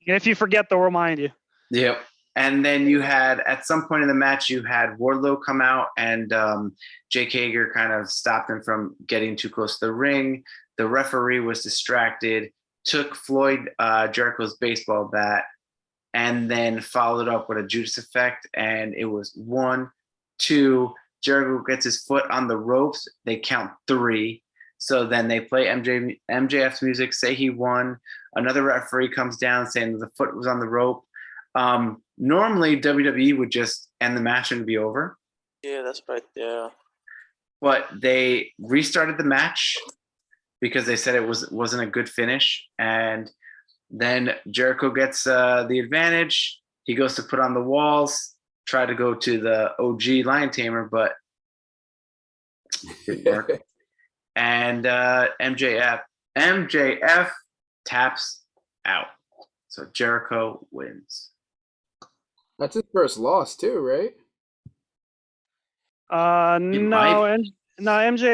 If you forget, they'll remind you. Yep. And then you had, at some point in the match, you had Wardlow come out, and Jake Hager kind of stopped him from getting too close to the ring. The referee was distracted, took Floyd Jericho's baseball bat, and then followed up with a Judas effect. And it was 1, 2, Jericho gets his foot on the ropes. They count 3. So then they play MJF's music, say he won. Another referee comes down saying the foot was on the rope. Normally WWE would just end the match and be over. Yeah, that's right. Yeah. But they restarted the match because they said it wasn't a good finish. And then Jericho gets the advantage. He goes to put on the walls, try to go to the OG Lion Tamer, but didn't work. And MJF taps out. So Jericho wins. That's his first loss too, right? MJ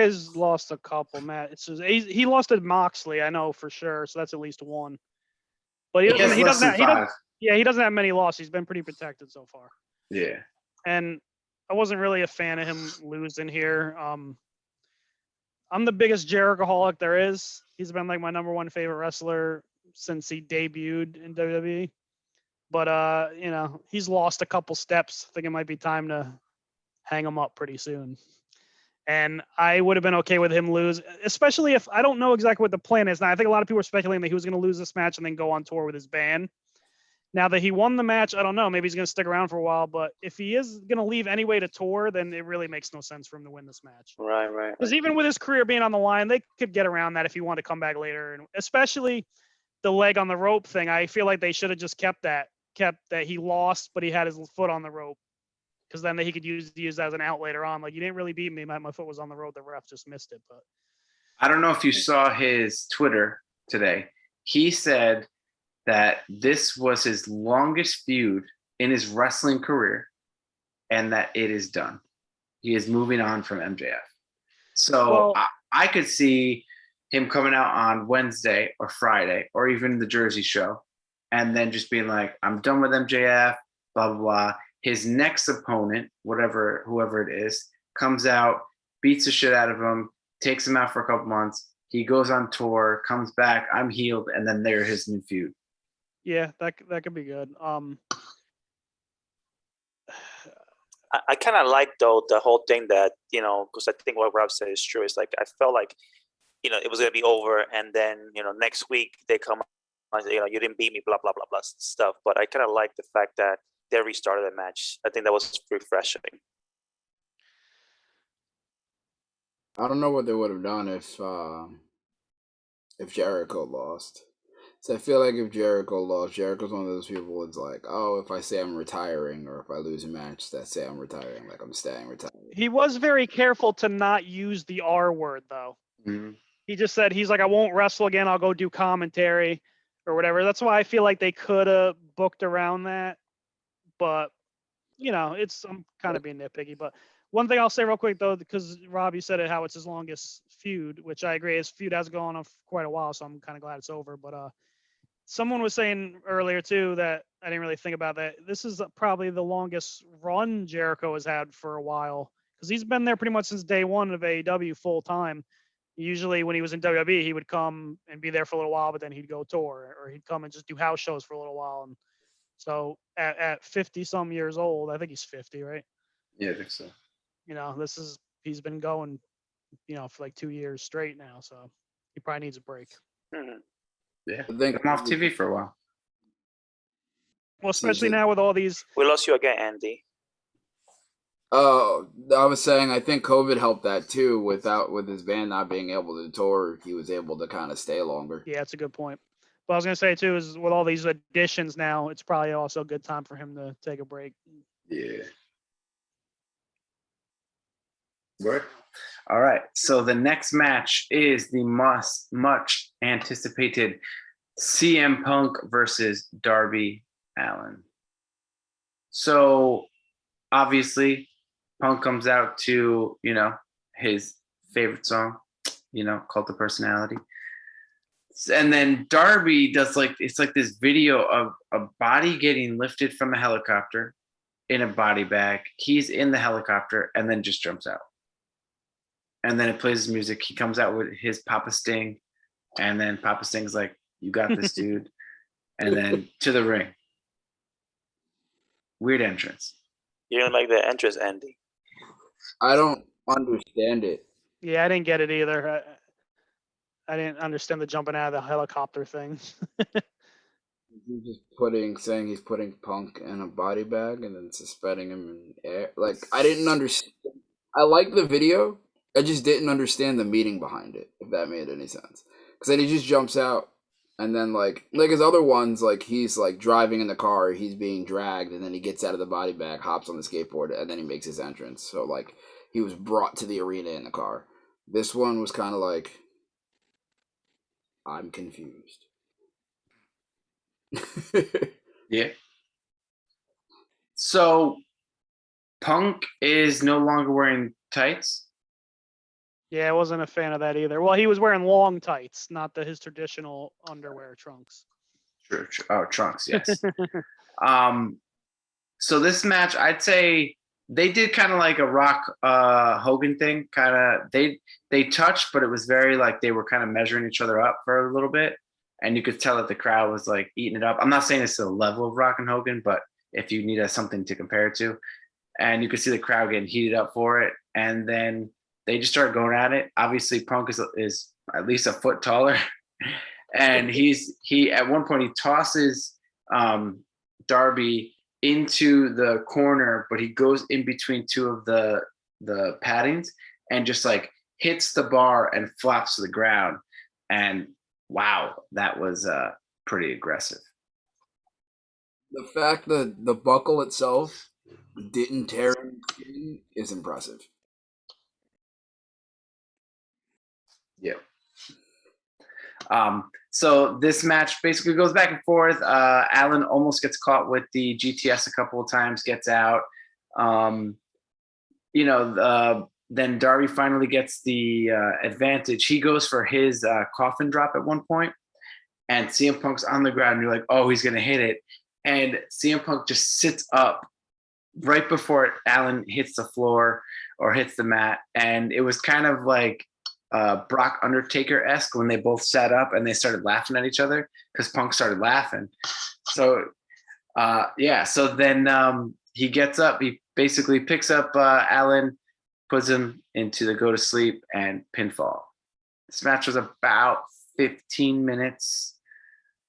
has lost a couple matches. He lost to Moxley, I know for sure. So that's at least one. But he doesn't have many losses. He's been pretty protected so far. Yeah. And I wasn't really a fan of him losing here. I'm the biggest Jericho-holic there is. He's been like my number one favorite wrestler since he debuted in WWE. But he's lost a couple steps. I think it might be time to hang him up pretty soon. And I would have been okay with him lose, especially if I don't know exactly what the plan is. Now, I think a lot of people are speculating that he was going to lose this match and then go on tour with his band. Now that he won the match, I don't know. Maybe he's going to stick around for a while. But if he is going to leave anyway to tour, then it really makes no sense for him to win this match. Right. Because even with his career being on the line, they could get around that if he wanted to come back later. And especially the leg on the rope thing, I feel like they should have just kept that he lost, but he had his foot on the rope. Because then he could use that as an out later on. Like, you didn't really beat me. My foot was on the rope. The ref just missed it. But I don't know if you saw his Twitter today. He said that this was his longest feud in his wrestling career and that it is done. He is moving on from MJF. So I could see him coming out on Wednesday or Friday or even the Jersey show and then just being like, I'm done with MJF, blah, blah, blah. His next opponent, whoever it is, comes out, beats the shit out of him, takes him out for a couple months. He goes on tour, comes back, I'm healed, and then there's his new feud. Yeah, that could be good. I kind of like though the whole thing that because I think what Rob said is true. It's like I felt like it was gonna be over, and then next week they come on, you didn't beat me, blah blah blah blah stuff. But I kind of like the fact that they restarted the match. I think that was refreshing. I don't know what they would have done if Jericho lost. So I feel like if Jericho lost, Jericho's one of those people that's like, oh, if I say I'm retiring or if I lose a match, that say I'm retiring, like I'm staying retired. He was very careful to not use the R word though. Mhm. He just said he's like, I won't wrestle again. I'll go do commentary or whatever. That's why I feel like they could have booked around that. But I'm kind of being nitpicky. But one thing I'll say real quick though, because Rob, you said it, how it's his longest feud, which I agree. His feud has gone on for quite a while, so I'm kind of glad it's over. But someone was saying earlier too that I didn't really think about that. This is probably the longest run Jericho has had for a while because he's been there pretty much since day one of AEW full time. Usually when he was in WWE, he would come and be there for a little while, but then he'd go tour or he'd come and just do house shows for a little while. And so at 50 some years old, I think he's 50, right? Yeah, I think so. He's been going, for like 2 years straight now. So he probably needs a break. Mhm. Yeah, I think I'm off TV for a while. Well, especially it- now with all these. We lost you again, Andy. Oh, I was saying I think COVID helped that too. With his band not being able to tour, he was able to kind of stay longer. Yeah, it's a good point. But I was gonna say too is with all these additions now, it's probably also a good time for him to take a break. Yeah. Good. All right. So the next match is the much anticipated CM Punk versus Darby Allin. So obviously, Punk comes out to, his favorite song, Cult of Personality. And then Darby does it's like this video of a body getting lifted from a helicopter in a body bag. He's in the helicopter and then just jumps out. And then it plays his music. He comes out with his Papa Sting. And then Papa Sting's like, you got this, dude. And then to the ring. Weird entrance. You don't like the entrance, Andy? I don't understand it. Yeah, I didn't get it either. I didn't understand the jumping out of the helicopter thing. He's just saying he's putting Punk in a body bag and then suspending him in air. Like, I didn't understand. I like the video. I just didn't understand the meaning behind it, if that made any sense. Because then he just jumps out, and then like his other ones, like he's like driving in the car, he's being dragged, and then he gets out of the body bag, hops on the skateboard, and then he makes his entrance. So like he was brought to the arena in the car. This one was kind of like, I'm confused. Yeah. So Punk is no longer wearing tights. Yeah, I wasn't a fan of that either. Well, he was wearing long tights, not his traditional underwear trunks. True. Oh, trunks, yes. So this match, I'd say they did kind of like a Rock Hogan thing. Kind of they touched, but it was very like they were kind of measuring each other up for a little bit. And you could tell that the crowd was like eating it up. I'm not saying it's the level of Rock and Hogan, but if you need something to compare it to. And you could see the crowd getting heated up for it. And then they just started going at it. Obviously, Punk is at least a foot taller. And he at one point he tosses Darby into the corner, but he goes in between two of the paddings and just like hits the bar and flops to the ground. And wow, that was pretty aggressive. The fact that the buckle itself didn't tear anything is impressive. Yeah. So this match basically goes back and forth. Allin almost gets caught with the GTS a couple of times, gets out. Then Darby finally gets the advantage. He goes for his coffin drop at one point, and CM Punk's on the ground. And you're like, oh, he's going to hit it. And CM Punk just sits up right before Allin hits the floor or hits the mat. And it was kind of like Brock Undertaker-esque when they both sat up and they started laughing at each other because Punk started laughing. So, so then he gets up. He basically picks up Allin, puts him into the go to sleep and pinfall. This match was about 15 minutes.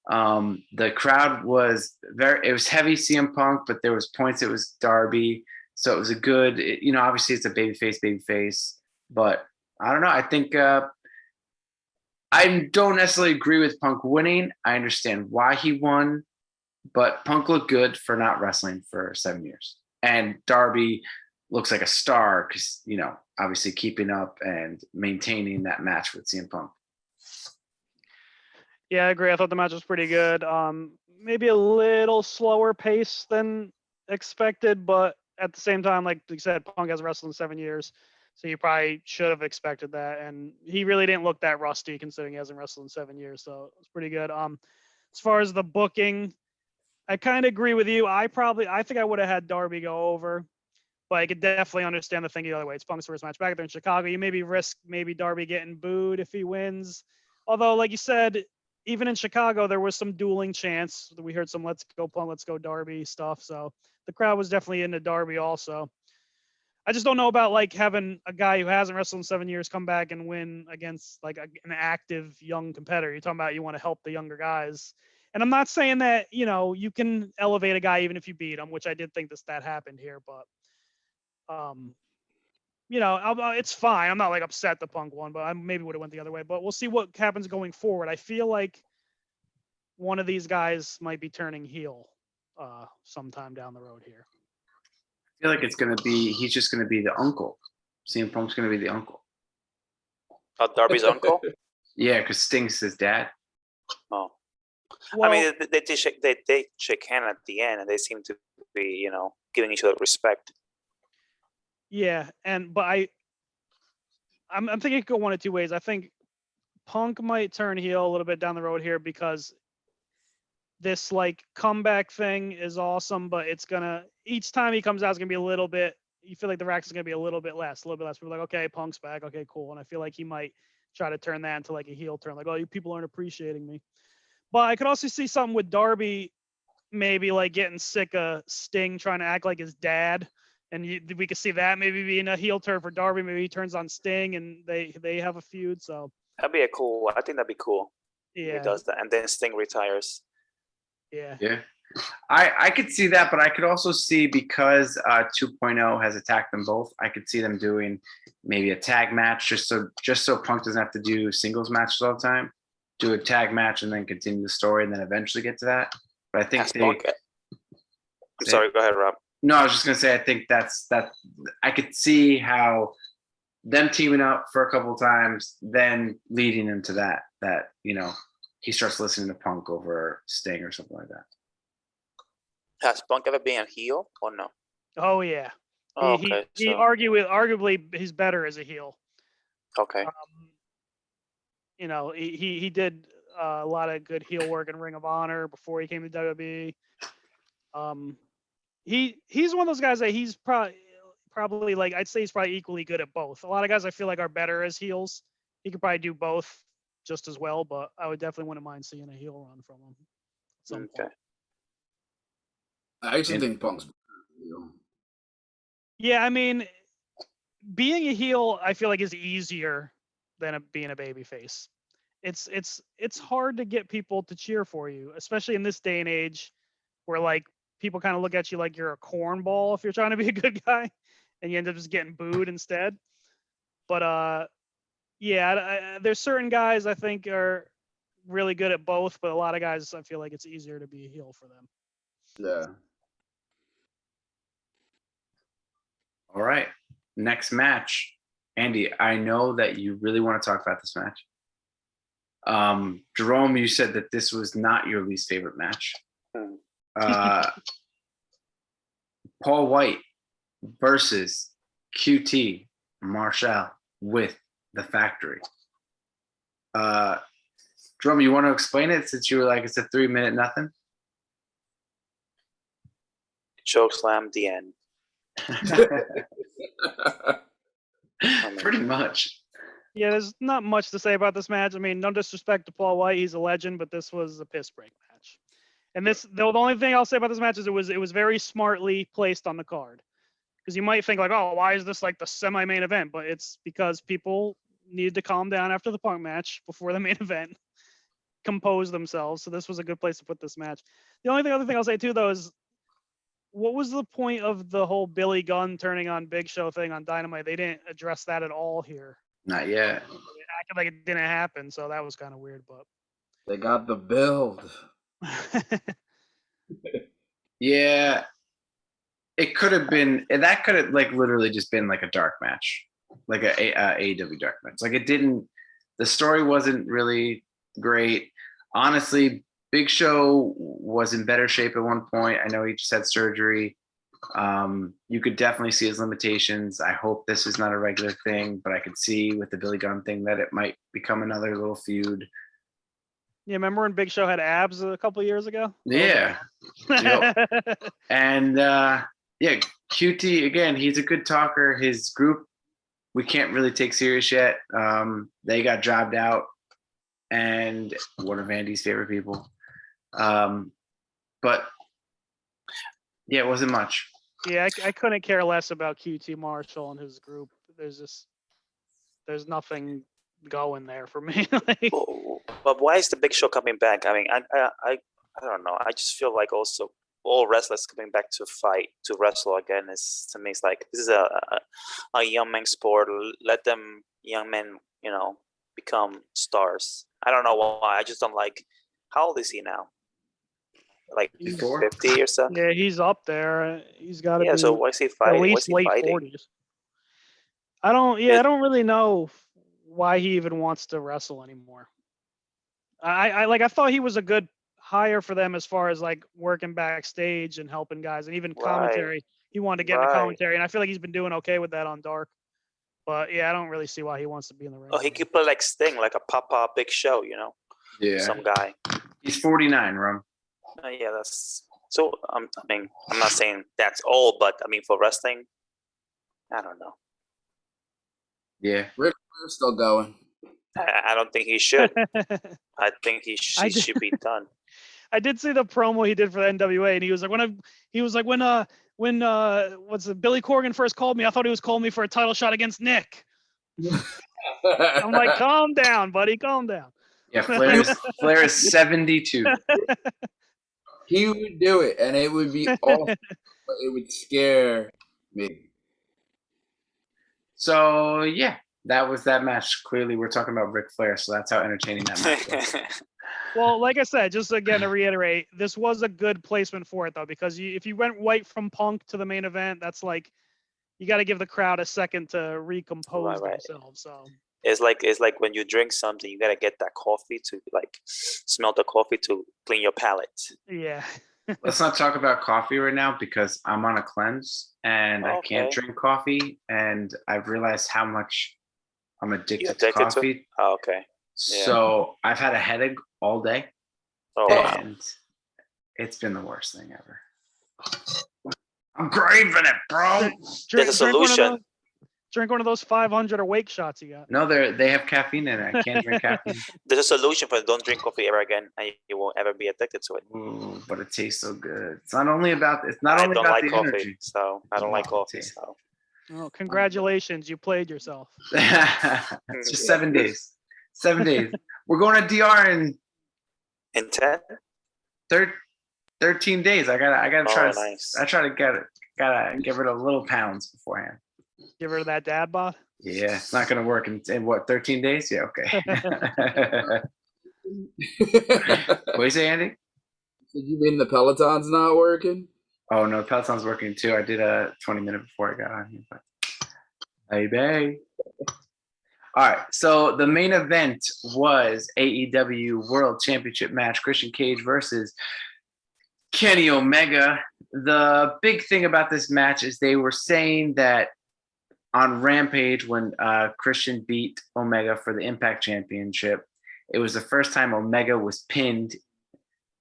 The crowd was it was heavy CM Punk, but there was points it was Darby. So it was a good, obviously it's a babyface, but I don't know. I think I don't necessarily agree with Punk winning. I understand why he won, but Punk looked good for not wrestling for 7 years. And Darby looks like a star because, you know, obviously keeping up and maintaining that match with CM Punk. Yeah, I agree. I thought the match was pretty good. Maybe a little slower pace than expected, but at the same time, like you said, Punk has wrestled in 7 years, so you probably should have expected that. And he really didn't look that rusty considering he hasn't wrestled in 7 years, so it was pretty good. As far as the booking, I kind of agree with you. I think I would have had Darby go over, but I could definitely understand the thing the other way. It's Punk's first match back there in Chicago. You maybe risk Darby getting booed if he wins. Although, like you said, even in Chicago, there was some dueling chants. We heard some "Let's go Punk, Let's go Darby" stuff. So the crowd was definitely into Darby also. I just don't know about like having a guy who hasn't wrestled in 7 years come back and win against like an active young competitor. You're talking about you want to help the younger guys. And I'm not saying that, you know, you can elevate a guy even if you beat him, which I did think that happened here, but you know, it's fine. I'm not like upset the Punk won, but I maybe would have went the other way. But we'll see what happens going forward. I feel like one of these guys might be turning heel sometime down the road here. I feel like he's just going to be the uncle. CM Punk's going to be the uncle. Darby's uncle? Yeah, because Sting's his dad. Oh. Well, I mean, they shake hand at the end, and they seem to be, you know, giving each other respect. yeah, but I'm thinking it could go one of two ways. I think Punk might turn heel a little bit down the road here because this like comeback thing is awesome, but it's gonna each time he comes out, it's gonna be a little bit. You feel like the reaction is gonna be a little bit less. People are like, okay, Punk's back, okay, cool. And I feel like he might try to turn that into like a heel turn, like, oh, you people aren't appreciating me. But I could also see something with Darby, maybe like getting sick of Sting trying to act like his dad, and we could see that maybe being a heel turn for Darby. Maybe he turns on Sting and they have a feud. So I think that'd be cool. yeah, If he does that, and then Sting retires. yeah. I could see that, but I could also see because 2.0 has attacked them both. I could see them doing maybe a tag match just so Punk doesn't have to do singles matches all the time. Do a tag match and then continue the story, and then eventually get to that. But I think I'm sorry. Go ahead, Rob. No, I was just gonna say I think that's I could see how them teaming up for a couple of times, then leading into that you know he starts listening to Punk over Sting or something like that. Has Punk ever been a heel or no? Oh yeah. Oh, He okay. arguably he's better as a heel. Okay. You know, he did a lot of good heel work in Ring of Honor before he came to WWE. He's one of those guys that he's probably like I'd say he's probably equally good at both. A lot of guys I feel like are better as heels. He could probably do both just as well, but I would definitely wouldn't mind seeing a heel run from him. At some Okay. point. I actually think Punk's. Yeah, I mean, being a heel, I feel like is easier than being a babyface. It's hard to get people to cheer for you, especially in this day and age, where like people kind of look at you like you're a cornball if you're trying to be a good guy, and you end up just getting booed instead. But yeah, there's certain guys I think are really good at both, but a lot of guys I feel like it's easier to be a heel for them. Yeah. All right, next match, Andy. I know that you really want to talk about this match. Jerome, you said that this was not your least favorite match. Paul White versus QT Marshall with the Factory. Jerome, you want to explain it since you were like it's a 3-minute nothing? Choke slam, the end. Pretty much. Yeah, there's not much to say about this match. I mean, no disrespect to Paul White, he's a legend, but this was a piss break match. And the only thing I'll say about this match is it was very smartly placed on the card. Because you might think like, oh, why is this like the semi-main event? But it's because people needed to calm down after the Punk match before the main event, compose themselves. So this was a good place to put this match. The other thing I'll say too, though, is what was the point of the whole Billy Gunn turning on Big Show thing on Dynamite? They didn't address that at all here. Not yet. acting like it didn't happen, so that was kind of weird. They got the build. But Yeah, it could have been. That could have like literally just been like a dark match, like a AEW dark match. Like it didn't. The story wasn't really great. Honestly, Big Show was in better shape at one point. I know he just had surgery. You could definitely see his limitations. I hope this is not a regular thing, but I could see with the Billy Gunn thing that it might become another little feud. yeah, remember when Big Show had abs a couple years ago? Yeah. Yep. And yeah, QT again, he's a good talker. His group we can't really take serious yet. They got jobbed out, and one of Andy's favorite people. But yeah, it wasn't much. Yeah, I couldn't care less about QT Marshall and his group. There's nothing going there for me. Like, But why is the Big Show coming back? I mean, I don't know. I just feel like also all wrestlers coming back to fight to wrestle again is to me. It's like this is a young man sport. Let them young men, become stars. I don't know why. I just don't like. How old is he now? Like 50 or so. yeah, he's up there. He's got to Yeah. be So why is he at fighting? Why is least he late fighting? 40s. I don't really know why he even wants to wrestle anymore. I thought he was a good hire for them as far as like working backstage and helping guys and even commentary. He wanted to get into Right. commentary, and I feel like he's been doing okay with that on Dark. But yeah, I don't really see why he wants to be in the ring. Oh, he could play like Sting, like a Papa Big Show, Yeah. some guy. He's 49, Rum. Yeah, that's so. I mean, I'm not saying that's all, but I mean for wrestling, I don't know. Yeah. We're still going. I don't think he should. I think he I should be done. I did see the promo he did for the NWA, and he was like, when what's it, Billy Corgan first called me, I thought he was calling me for a title shot against Nick. I'm like, calm down, buddy, calm down. Yeah, Flair is 72. He would do it, and it would be awesome. But it would scare me. So yeah, that was that match. Clearly, we're talking about Ric Flair, so that's how entertaining that match was. Well, like I said, just again to reiterate, this was a good placement for it though, because if you went right from Punk to the main event, that's like you got to give the crowd a second to recompose Right. themselves. So It's like when you drink something, you gotta get that coffee to like smell the coffee to clean your palate. yeah, Let's not talk about coffee right now because I'm on a cleanse and I can't Okay. drink coffee, and I've realized how much I'm addicted to addicted to it? coffee. Oh, okay. So I've had a headache all day, Oh wow. and it's been the worst thing ever. I'm craving it, bro. There's a solution. Drink one of those 500 awake shots you got. No, they have caffeine in it. I can't drink caffeine. There's a solution for it. Don't drink coffee ever again, and you won't ever be addicted to it. Ooh, but it tastes so good. It's not only about I only don't about like the coffee, energy. so I don't like coffee. taste. So Oh, congratulations, you played yourself. It's just 7 days. 7 days. We're going to DR in in 10. 13 days. I gotta try to. Nice. I try to gotta get rid of little pounds beforehand. Give her that dad bod. Yeah, it's not gonna work in what 13 days? Yeah, okay. What do you say, Andy? Did you mean the Peloton's not working? Oh no, Peloton's working too. I did a 20-minute before I got on here, but hey, babe. All right, so the main event was AEW World Championship match: Christian Cage versus Kenny Omega. The big thing about this match is they were saying that on Rampage, when Christian beat Omega for the Impact Championship, it was the first time Omega was pinned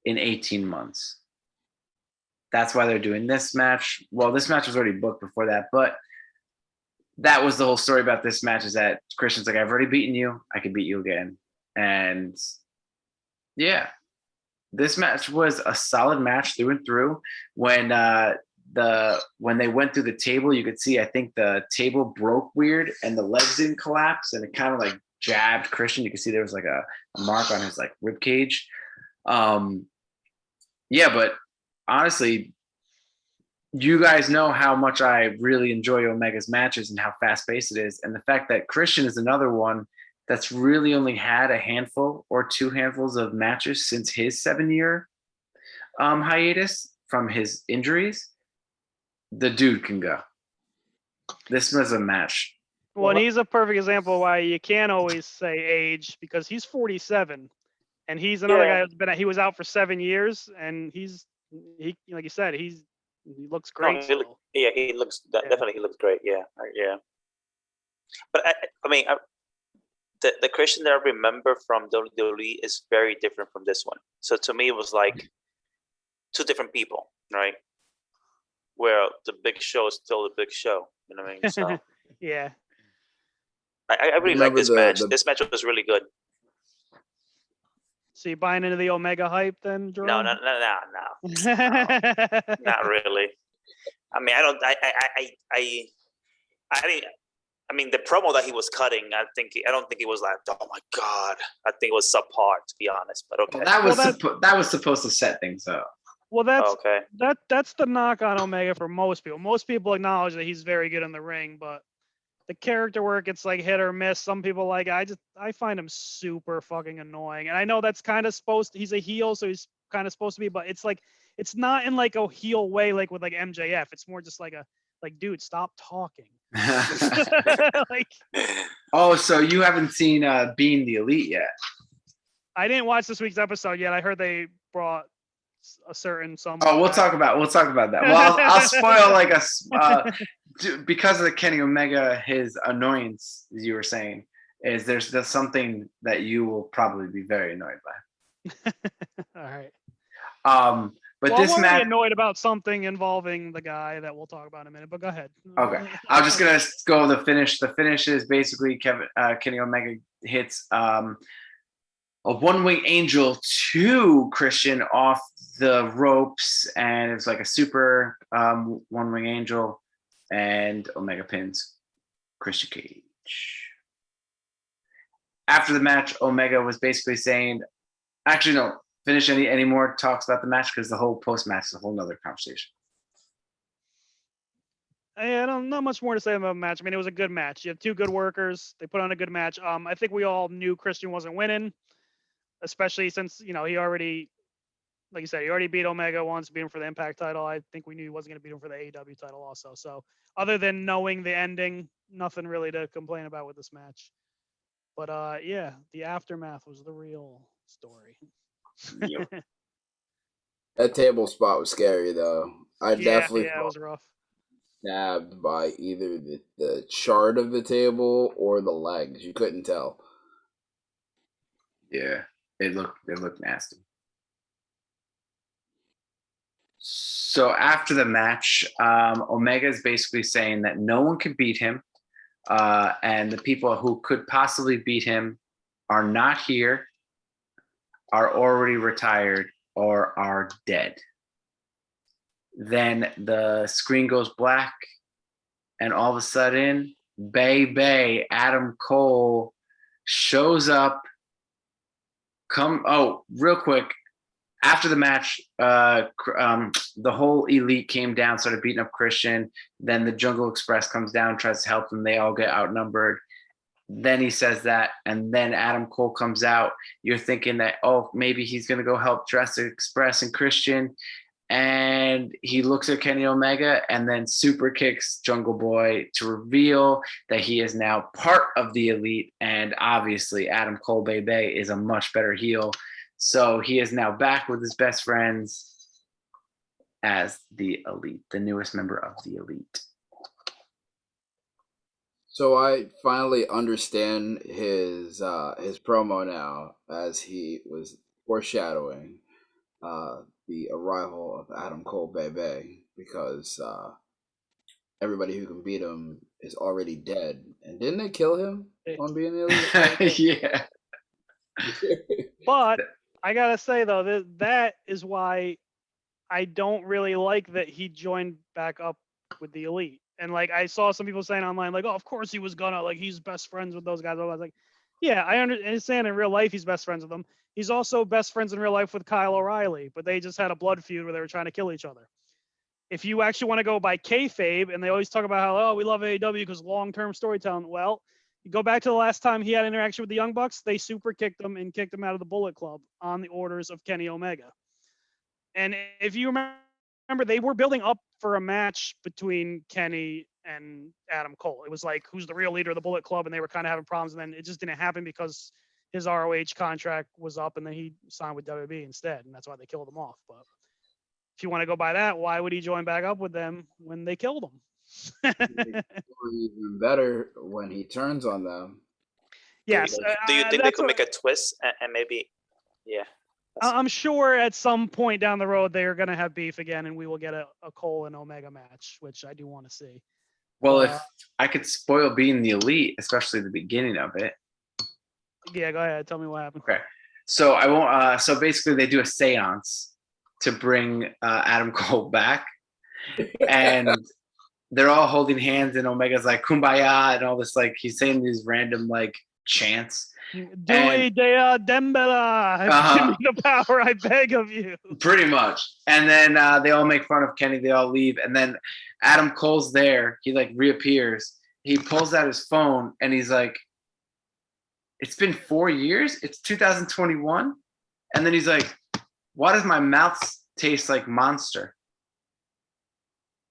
in 18 months. That's why they're doing this match. Well, this match was already booked before that, but that was the whole story about this match, is that Christian's like, I've already beaten you. I can beat you again. And yeah, this match was a solid match through and through. When they went through the table, you could see, I think the table broke weird and the legs didn't collapse, and it kind of like jabbed Christian. You could see there was like a mark on his like rib cage. Yeah, but honestly, you guys know how much I really enjoy Omega's matches and how fast paced it is. And the fact that Christian is another one that's really only had a handful or two handfuls of matches since his 7-year hiatus from his injuries, the dude can go. This was a match. Well, and he's a perfect example why you can't always say age because he's 47, and he's another Yeah. guy who's been he was out for 7 years, and he like you said he looks No, great still. he looks definitely he looks great. Yeah, yeah. But I mean, the Christian that I remember from WWE is very different from this one. So to me, it was like two different people, right? Where the Big Show is still the Big Show. You know what I mean? So Yeah. I really like Remember this match. This match was really good. So you buying into the Omega hype then, No, Jerome? no, not really. I mean, I don't. I mean, the promo that he was cutting, I don't think it was like, oh my god. I think it was subpar, to be honest. But okay. Well, that was supposed to set things up. Well, that's Okay. that's the knock on Omega for most people. Most people acknowledge that he's very good in the ring, but the character work, it's like hit or miss. Some people like I find him super fucking annoying. And I know that's kind of he's a heel, so he's kind of supposed to be, but it's like it's not in like a heel way like with like MJF. It's more just like dude, stop talking. Like, oh, so you haven't seen Being the Elite yet? I didn't watch this week's episode yet. I heard they brought a certain someone. Oh, we'll talk about that. Well, I'll spoil like because of Kenny Omega, his annoyance, as you were saying, is there's something that you will probably be very annoyed by. All right. But well, this I'm match annoyed about something involving the guy that we'll talk about in a minute. But go ahead. Okay, I'm just gonna go the finish. The finish is basically Kenny Omega hits a one-wing angel to Christian off the ropes, and it's like a super one-wing angel, and Omega pins Christian Cage. After the match, Omega was basically saying, actually no, finish any more talks about the match because the whole post-match is a whole nother conversation. I don't not much more to say about the match. I mean, it was a good match. You have two good workers. They put on a good match. I think we all knew Christian wasn't winning, especially since he already, like you said, he already beat Omega once, beat him for the Impact title. I think we knew he wasn't going to beat him for the AEW title also. So other than knowing the ending, nothing really to complain about with this match. But yeah, the aftermath was the real story. Yep. That table spot was scary though. I definitely it was rough. Stabbed by either the chart of the table or the legs. You couldn't tell. Yeah, it looked nasty. So after the match, Omega is basically saying that no one can beat him, and the people who could possibly beat him are not here, are already retired, or are dead. Then the screen goes black, and all of a sudden, Bay Adam Cole shows up. Real quick, after the match, the whole Elite came down, started beating up Christian. Then the Jungle Express comes down, tries to help them. They all get outnumbered. Then he says that, and then Adam Cole comes out. You're thinking that, maybe he's going to go help Jurassic Express and Christian. And he looks at Kenny Omega and then super kicks Jungle Boy to reveal that he is now part of the Elite. And obviously, Adam Cole Bay is a much better heel. So he is now back with his best friends as the Elite, the newest member of the Elite. So I finally understand his promo now, as he was foreshadowing the arrival of Adam Cole Bay, because everybody who can beat him is already dead. And didn't they kill him on being the Elite? Yeah. But I gotta say though, that is why I don't really like that he joined back up with the Elite. And like I saw some people saying online, like, "Oh, of course he was gonna, like, he's best friends with those guys." I was like, "Yeah, I understand in real life he's best friends with them. He's also best friends in real life with Kyle O'Reilly, but they just had a blood feud where they were trying to kill each other. If you actually want to go by kayfabe, and they always talk about how, we love AEW because long-term storytelling. Well, You go back to the last time he had interaction with the Young Bucks, they super kicked him and kicked him out of the Bullet Club on the orders of Kenny Omega. And if you remember, they were building up for a match between Kenny and Adam Cole. It was like, who's the real leader of the Bullet Club? And they were kind of having problems. And then it just didn't happen because his ROH contract was up and then he signed with WWE instead. And that's why they killed him off. But if you want to go by that, why would he join back up with them when they killed him? Even better when he turns on them. Yes. Do you think they could make a twist and maybe, yeah? I'm sure at some point down the road they're going to have beef again, and we will get a Cole and Omega match, which I do want to see. Well, if I could spoil being the Elite, especially the beginning of it. Yeah, go ahead. Tell me what happened. Okay. So I won't. So basically, they do a séance to bring Adam Cole back, and they're all holding hands, and Omega's like "Kumbaya" and all this. Like he's saying these random like chants. Dewey Dea Dembele, give me the power, I beg of you. Pretty much. And then they all make fun of Kenny. They all leave, and then Adam Cole's there. He like reappears. He pulls out his phone, and he's like, "It's been 4 years. It's 2021." And then he's like, "Why does my mouth taste like Monster?"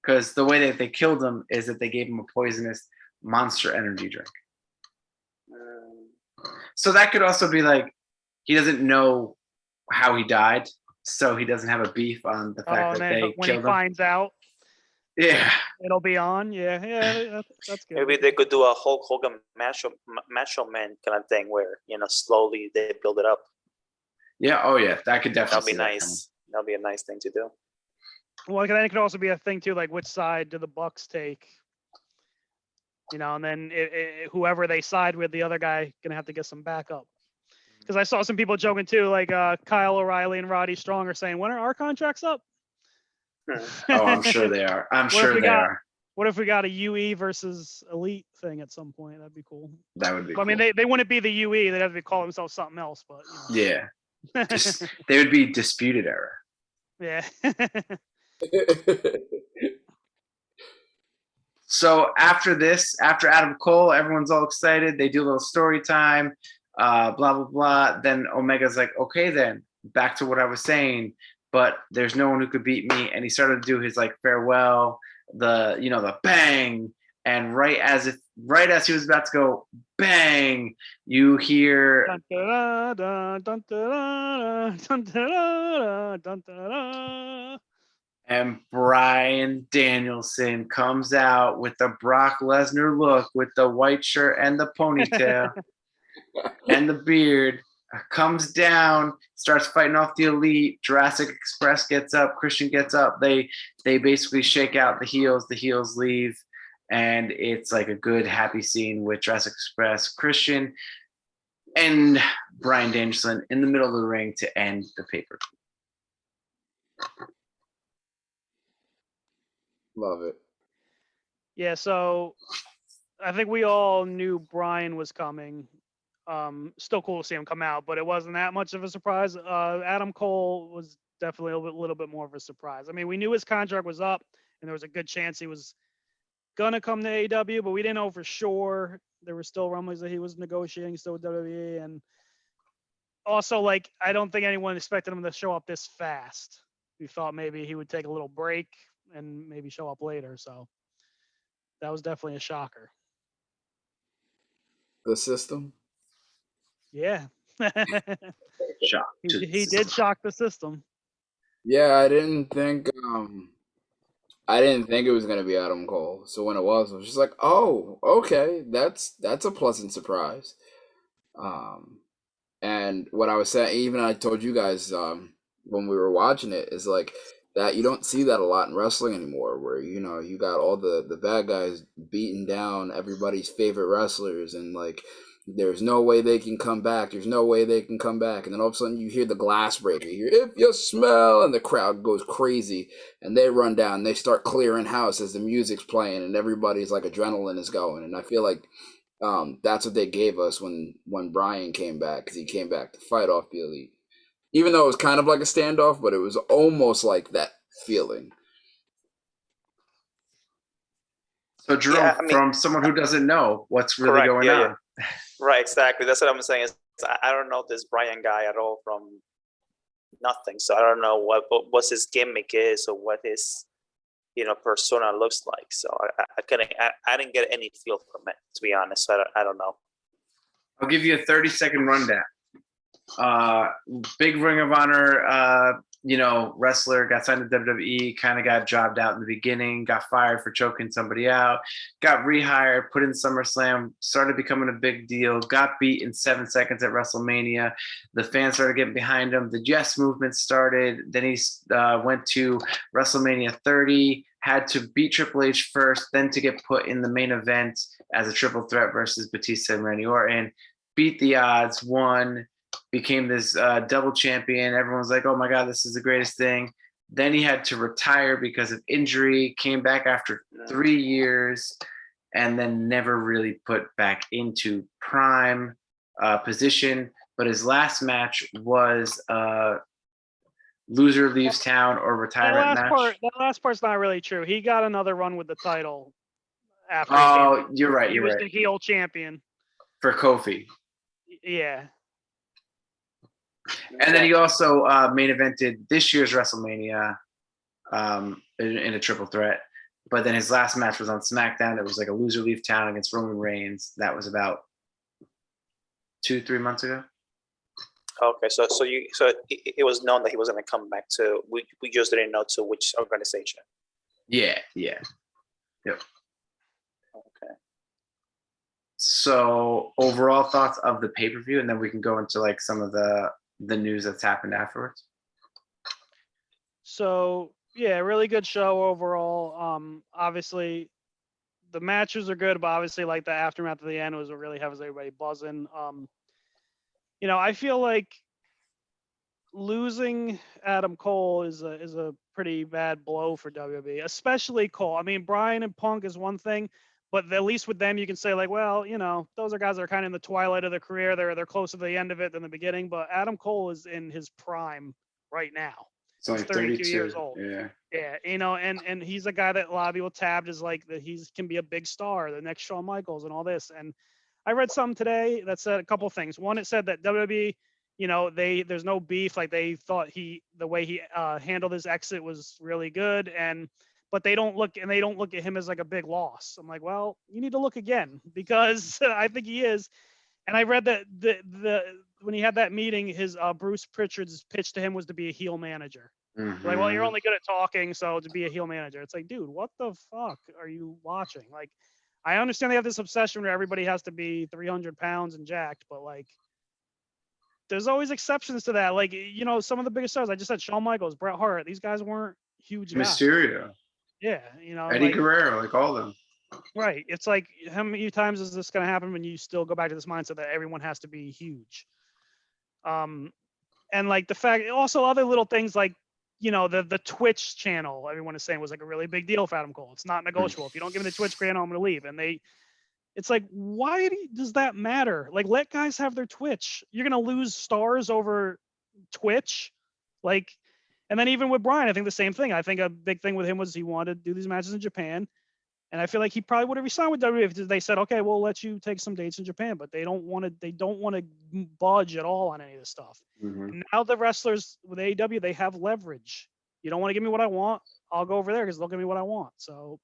Because the way that they killed him is that they gave him a poisonous Monster energy drink. So that could also be like he doesn't know how he died, so he doesn't have a beef on the fact that they when killed he him. finds out, Yeah, it'll be on. Yeah, that's good. Maybe they could do a Hulk Hogan Macho Man kind of thing where slowly they build it up. yeah, oh yeah, that could definitely. That'd be nice. That'd be a nice thing to do. Well, then it could also be a thing too, like which side do the Bucks take? And then whoever they side with, the other guy gonna have to get some backup. Because I saw some people joking too, like Kyle O'Reilly and Roddy Strong are saying, "When are our contracts up?" Oh, I'm sure they are. I'm sure they are. What if we got a UE versus Elite thing at some point? That'd be cool. That would be. Cool. I mean, they wouldn't be the UE; they'd have to call themselves something else. But yeah, they would be Disputed Era. Yeah. So after Adam Cole, everyone's all excited. They do a little story time, blah, blah, blah. Then Omega's like, okay, then back to what I was saying, but there's no one who could beat me. And he started to do his like farewell, the bang. And right as he was about to go bang, you hear Dun, da, da, dun, da, da, dun, da, da, dun, da, da. and Bryan Danielson comes out with the Brock Lesnar look with the white shirt and the ponytail and the beard, comes down, starts fighting off the Elite. Jurassic Express gets up, Christian gets up. They basically shake out the heels leave, and it's like a good happy scene with Jurassic Express, Christian, and Bryan Danielson in the middle of the ring to end the pay-per-view. Love it. Yeah, so I think we all knew Bryan was coming. Still cool to see him come out, but it wasn't that much of a surprise. Adam Cole was definitely a little bit more of a surprise. I mean, we knew his contract was up, and there was a good chance he was gonna come to AEW, but we didn't know for sure. There were still rumblings that he was negotiating still with WWE, and also, like, I don't think anyone expected him to show up this fast. We thought maybe he would take a little break and maybe show up later. So that was definitely a shocker. The system? Yeah. Shock. He did shock the system. Yeah, I didn't think it was gonna be Adam Cole. So when it was just like, oh, okay, that's a pleasant surprise. And what I was saying, even I told you guys when we were watching it, is like that you don't see that a lot in wrestling anymore, where you got all the bad guys beating down everybody's favorite wrestlers, and like there's no way they can come back. There's no way they can come back. And then all of a sudden you hear the glass break. You hear, if you smell, and the crowd goes crazy, and they run down. They start clearing house as the music's playing, and everybody's like adrenaline is going. And I feel like that's what they gave us when Bryan came back, because he came back to fight off the Elite. Even though it was kind of like a standoff, but it was almost like feeling. So, Jerome, from someone who doesn't know what's really going on. Right, exactly. That's what I'm saying. I don't know this Brian guy at all from nothing. So I don't know what his gimmick is or what his persona looks like. So I didn't get any feel from it, to be honest. So I don't know. I'll give you a 30-second rundown. Big Ring of Honor, wrestler, got signed to WWE, kind of got jobbed out in the beginning, got fired for choking somebody out, got rehired, put in SummerSlam, started becoming a big deal, got beat in 7 seconds at WrestleMania. The fans started getting behind him. The Yes movement started. Then he went to WrestleMania 30, had to beat Triple H first, then to get put in the main event as a triple threat versus Batista and Randy Orton. Beat the odds, won, became this double champion. Everyone's like, oh my God, this is the greatest thing. Then he had to retire because of injury, came back after 3 years, and then never really put back into prime position. But his last match was loser leaves town or retirement match. That last part's not really true. He got another run with the title after. Oh, you're right. He You're was right. the heel champion For Kofi. Yeah. And then he also main evented this year's WrestleMania in a triple threat. But then his last match was on SmackDown. It was like a loser leave town against Roman Reigns. That was about 2-3 months ago. Okay, so it was known that he was going to come back to. We just didn't know to which organization. Yeah. Yep. Okay. So overall thoughts of the pay-per-view, and then we can go into like some of the news that's happened afterwards. So yeah, really good show overall. Obviously the matches are good, but obviously like the aftermath of the end was what really has everybody buzzing. I feel like losing Adam Cole is a pretty bad blow for WWE, especially Cole. I mean, Bryan and Punk is one thing, but at least with them you can say like, well, those are guys that are kind of in the twilight of their career. They're closer to the end of it than the beginning. But Adam Cole is in his prime right now. So He's 32 years old. Yeah, and he's a guy that a lot of people tabbed as like that he can be a big star, the next Shawn Michaels and all this. And I read something today that said a couple of things. One, it said that WWE, there's no beef. Like they thought the way he handled his exit was really good, but they don't look at him as like a big loss. I'm like, well, you need to look again because I think he is. And I read that the when he had that meeting, his Bruce Pritchard's pitch to him was to be a heel manager. Mm-hmm. Like, well, you're only good at talking, so to be a heel manager. It's like, dude, what the fuck are you watching? Like, I understand they have this obsession where everybody has to be 300 pounds and jacked, but like, there's always exceptions to that. Like, some of the biggest stars, I just said Shawn Michaels, Bret Hart, these guys weren't huge guys. Mysterio. Yeah, Eddie Guerrero, like all of them. Right. It's like, how many times is this going to happen when you still go back to this mindset that everyone has to be huge? And like the fact, also other little things like, the Twitch channel, everyone is saying was like a really big deal for Adam Cole. It's not negotiable. If you don't give me the Twitch channel, I'm going to leave. And it's like, why does that matter? Like, let guys have their Twitch. You're going to lose stars over Twitch. Like, and then even with Bryan, I think the same thing. I think a big thing with him was he wanted to do these matches in Japan. And I feel like he probably would have resigned with WWE if they said, okay, we'll let you take some dates in Japan, but they don't want to budge at all on any of this stuff. Mm-hmm. And now the wrestlers with AEW, they have leverage. You don't want to give me what I want, I'll go over there because they'll give me what I want. So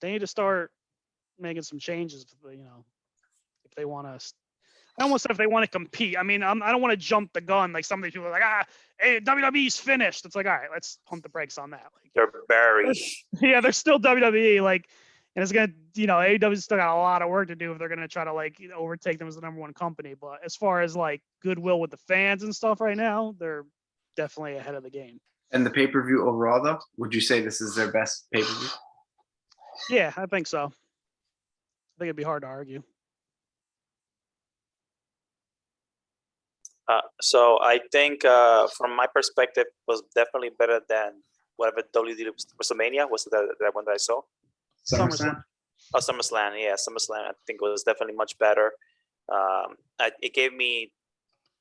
they need to start making some changes, if they want to. I almost said if they want to compete. I mean, I don't want to jump the gun like some of these people are like, hey, WWE's finished. It's like, all right, let's pump the brakes on that. Like, they're buried. Yeah, they're still WWE. Like, and it's gonna, AEW's still got a lot of work to do if they're gonna try to like overtake them as the number one company. But as far as like goodwill with the fans and stuff right now, they're definitely ahead of the game. And the pay-per-view overall, though, would you say this is their best pay-per-view? Yeah, I think so. I think it'd be hard to argue. So I think from my perspective was definitely better than whatever WWE WrestleMania was that one that I saw. SummerSlam. Oh, SummerSlam, yeah, SummerSlam. I think it was definitely much better. It gave me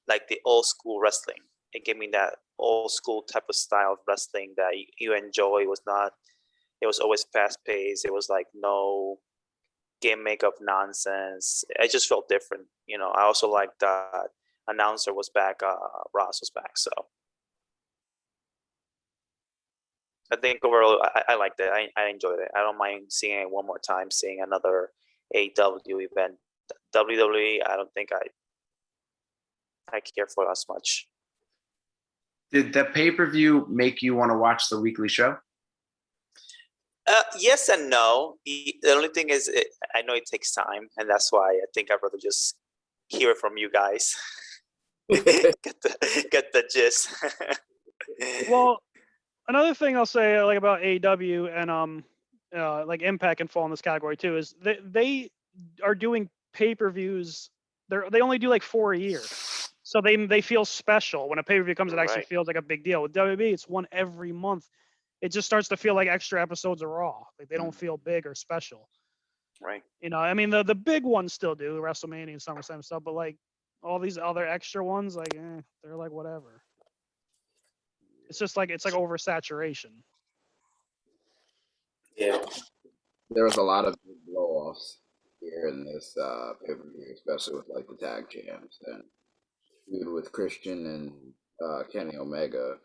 like the old school wrestling. It gave me that old school type of style of wrestling that you enjoy. It was always fast paced. It was like no gimmick of nonsense. I just felt different. I also liked that announcer was back. Ross was back. So I think overall, I liked it. I enjoyed it. I don't mind seeing it one more time, seeing another AEW event. WWE, I don't think I care for as much. Did the pay-per-view make you want to watch the weekly show? Yes and no. The only thing is, I know it takes time, and that's why I think I'd rather just hear it from you guys. get the gist. Well, another thing I'll say like about AEW and like Impact can fall in this category too is they are doing pay-per-views. They only do like 4 a year, so they feel special when a pay-per-view comes. It actually Right. feels like a big deal. With WWE, it's one every month. It just starts to feel like extra episodes of Raw. Like they don't feel big or special. Right. I mean the big ones still do WrestleMania and SummerSlam stuff, but like all these other extra ones, like they're like whatever. It's just like it's like oversaturation. Yeah. There was a lot of big blow-offs here in this pay-per-view, especially with like the tag champs and feud with Christian and Kenny Omega.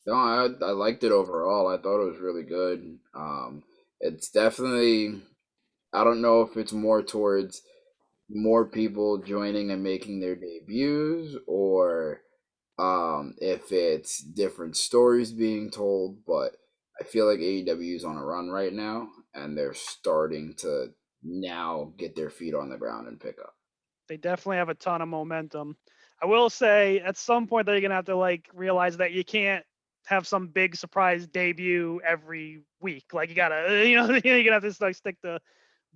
No, I liked it overall. I thought it was really good. It's definitely, I don't know if it's more towards more people joining and making their debuts, or if it's different stories being told, but I feel like AEW is on a run right now, and they're starting to now get their feet on the ground and pick up. They definitely have a ton of momentum. I will say at some point they're gonna have to like realize that you can't have some big surprise debut every week. Like you gotta, you're gonna have to like stick to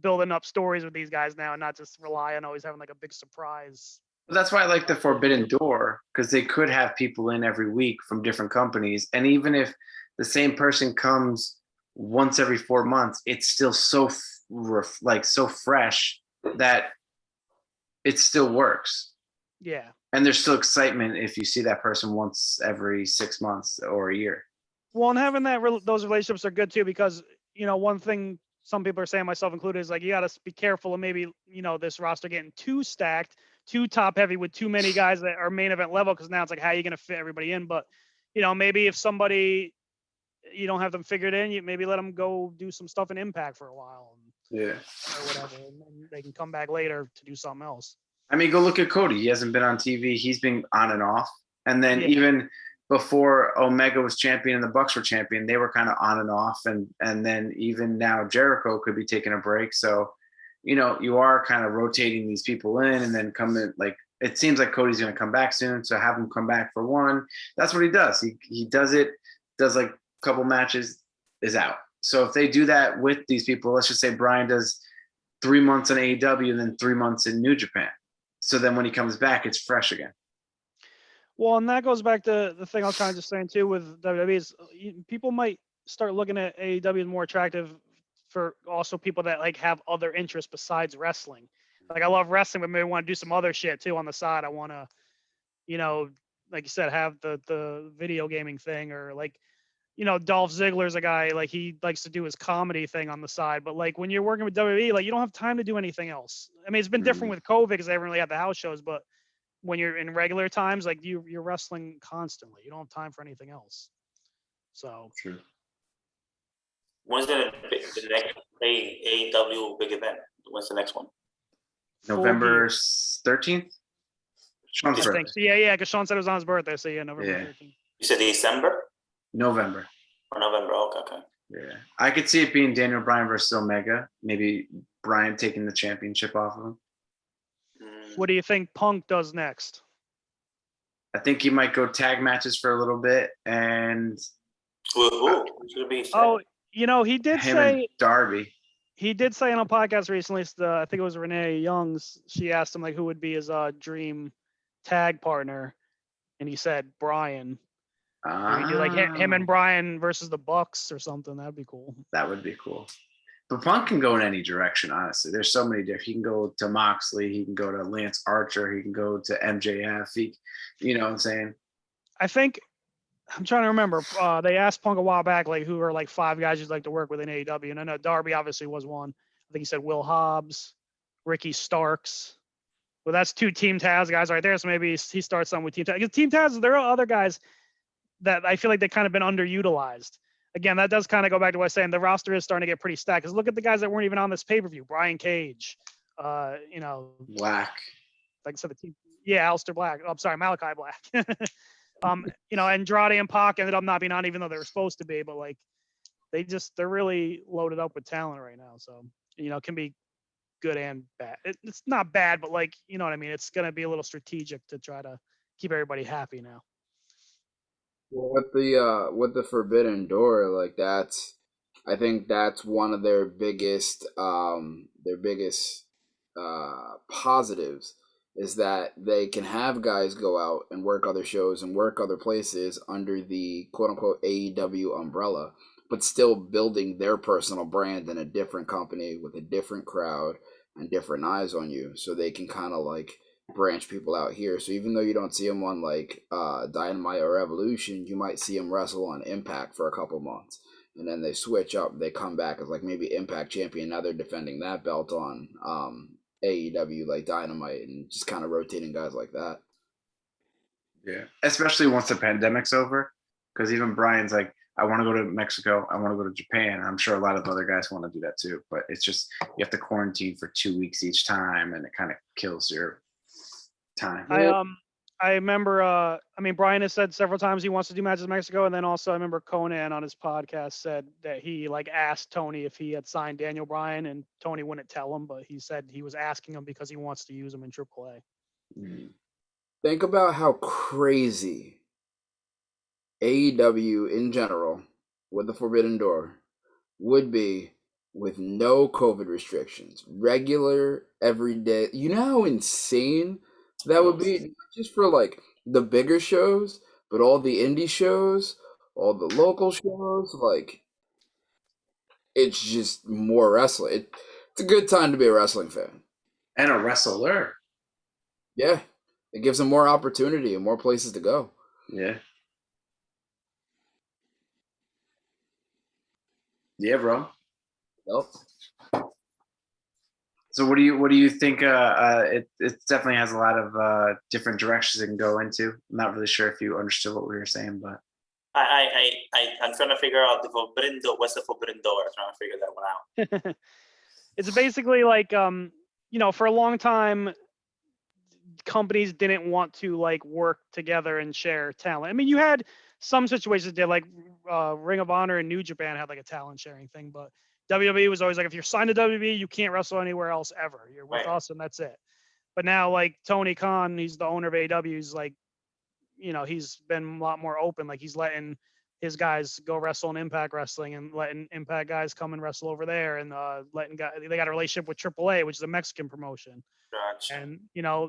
building up stories with these guys now and not just rely on always having like a big surprise. But that's why I like the Forbidden Door, because they could have people in every week from different companies, and even if the same person comes once every 4 months, it's still so so fresh that it still works. Yeah. And there's still excitement if you see that person once every 6 months or a year. Well, and having those relationships are good too, because one thing some people are saying, myself included, is like you got to be careful of maybe this roster getting too stacked, too top heavy with too many guys that are main event level, because now it's like how are you going to fit everybody in? But maybe if somebody you don't have them figured in, you maybe let them go do some stuff in Impact for a while, Yeah. or whatever, and they can come back later to do something else. I mean, go look at Cody. He hasn't been on TV. He's been on and off. And then Yeah. even before Omega was champion and the Bucks were champion, they were kind of on and off. And then even now Jericho could be taking a break. So, you are kind of rotating these people in and then coming, like, it seems like Cody's going to come back soon. So have him come back for one. That's what he does. He does like a couple matches, is out. So if they do that with these people, let's just say Brian does 3 months in AEW and then 3 months in New Japan. So then when he comes back, it's fresh again. Well, and that goes back to the thing I was kind of just saying too with WWE is people might start looking at AEW as more attractive for also people that like have other interests besides wrestling. Like I love wrestling, but maybe want to do some other shit too on the side. I want to, like you said, have the video gaming thing, or like, Dolph Ziggler's a guy, like he likes to do his comedy thing on the side. But like when you're working with WWE, like you don't have time to do anything else. I mean, it's been different with COVID because they haven't really had the house shows, but when you're in regular times, like you're wrestling constantly. You don't have time for anything else. So True. When's the next AEW big event? When's the next one? November 13th? Sean's I birthday. think so. Yeah, because Sean said it was on his birthday. So yeah, November Yeah. 13th. You said December November. or November? Okay. Yeah. I could see it being Daniel Bryan versus Omega. Maybe Bryan taking the championship off of him. What do you think Punk does next? I think he might go tag matches for a little bit, and Who? Should be Oh, he did him and say Darby. he did say on a podcast recently. I think it was Renee Young's. She asked him like who would be his dream tag partner, and he said Bryan. Or he do like him and Bryan versus the Bucks or something. That'd be cool. That would be cool. But Punk can go in any direction, honestly. There's so many different. He can go to Moxley. He can go to Lance Archer. He can go to MJF. You know what I'm saying? I think I'm trying to remember. They asked Punk a while back, like, who are like 5 guys you'd like to work with in AEW, and I know Darby obviously was one. I think he said Will Hobbs, Ricky Starks. Well, that's 2 Team Taz guys right there. So maybe he starts something with Team Taz. Because Team Taz, there are other guys that I feel like they kind of been underutilized. Again, that does kind of go back to what I was saying. The roster is starting to get pretty stacked. Because look at the guys that weren't even on this pay-per-view. Brian Cage, Black. like I said, the team. Yeah, Aleister Black. Oh, I'm sorry, Malachi Black. Andrade and Pac ended up not being on, even though they were supposed to be. But like, they're really loaded up with talent right now. So it can be good and bad. It's not bad, but like, you know what I mean? It's going to be a little strategic to try to keep everybody happy now. Well, with the Forbidden Door, like I think that's one of their biggest positives is that they can have guys go out and work other shows and work other places under the quote unquote AEW umbrella, but still building their personal brand in a different company with a different crowd and different eyes on you, so they can kind of like branch people out here. So even though you don't see them on like Dynamite or Evolution, you might see them wrestle on Impact for a couple months, and then they switch up. They come back as like maybe Impact champion. Now they're defending that belt on AEW, like Dynamite, and just kind of rotating guys like that. Yeah, especially once the pandemic's over, because even Brian's like, I want to go to Mexico, I want to go to Japan. I'm sure a lot of other guys want to do that too, but it's just you have to quarantine for 2 weeks each time, and it kind of kills your time. I remember. Brian has said several times he wants to do matches in Mexico, and then also I remember Conan on his podcast said that he like asked Tony if he had signed Daniel Bryan, and Tony wouldn't tell him, but he said he was asking him because he wants to use him in AAA. Think about how crazy AEW in general with the Forbidden Door would be with no COVID restrictions, regular everyday. You know how insane that would be, not just for like the bigger shows, but all the indie shows, all the local shows. Like, it's just more wrestling. It's a good time to be a wrestling fan. And a wrestler. Yeah, it gives them more opportunity and more places to go. Yeah. Yeah, bro. Yep. So what do you think? It definitely has a lot of different directions it can go into. I'm not really sure if you understood what we were saying, but I'm trying to figure out the Forbidden Door. What's the Forbidden Door? I'm trying to figure that one out. It's basically like for a long time, companies didn't want to like work together and share talent. I mean, you had some situations that did, like Ring of Honor and New Japan had like a talent sharing thing, but WWE was always like, if you're signed to WWE, you can't wrestle anywhere else ever. You're with us, and that's it. But now, like Tony Khan, he's the owner of AEW. He's like, he's been a lot more open. Like he's letting his guys go wrestle in Impact Wrestling and letting Impact guys come and wrestle over there, and they got a relationship with AAA, which is a Mexican promotion. Gotcha. And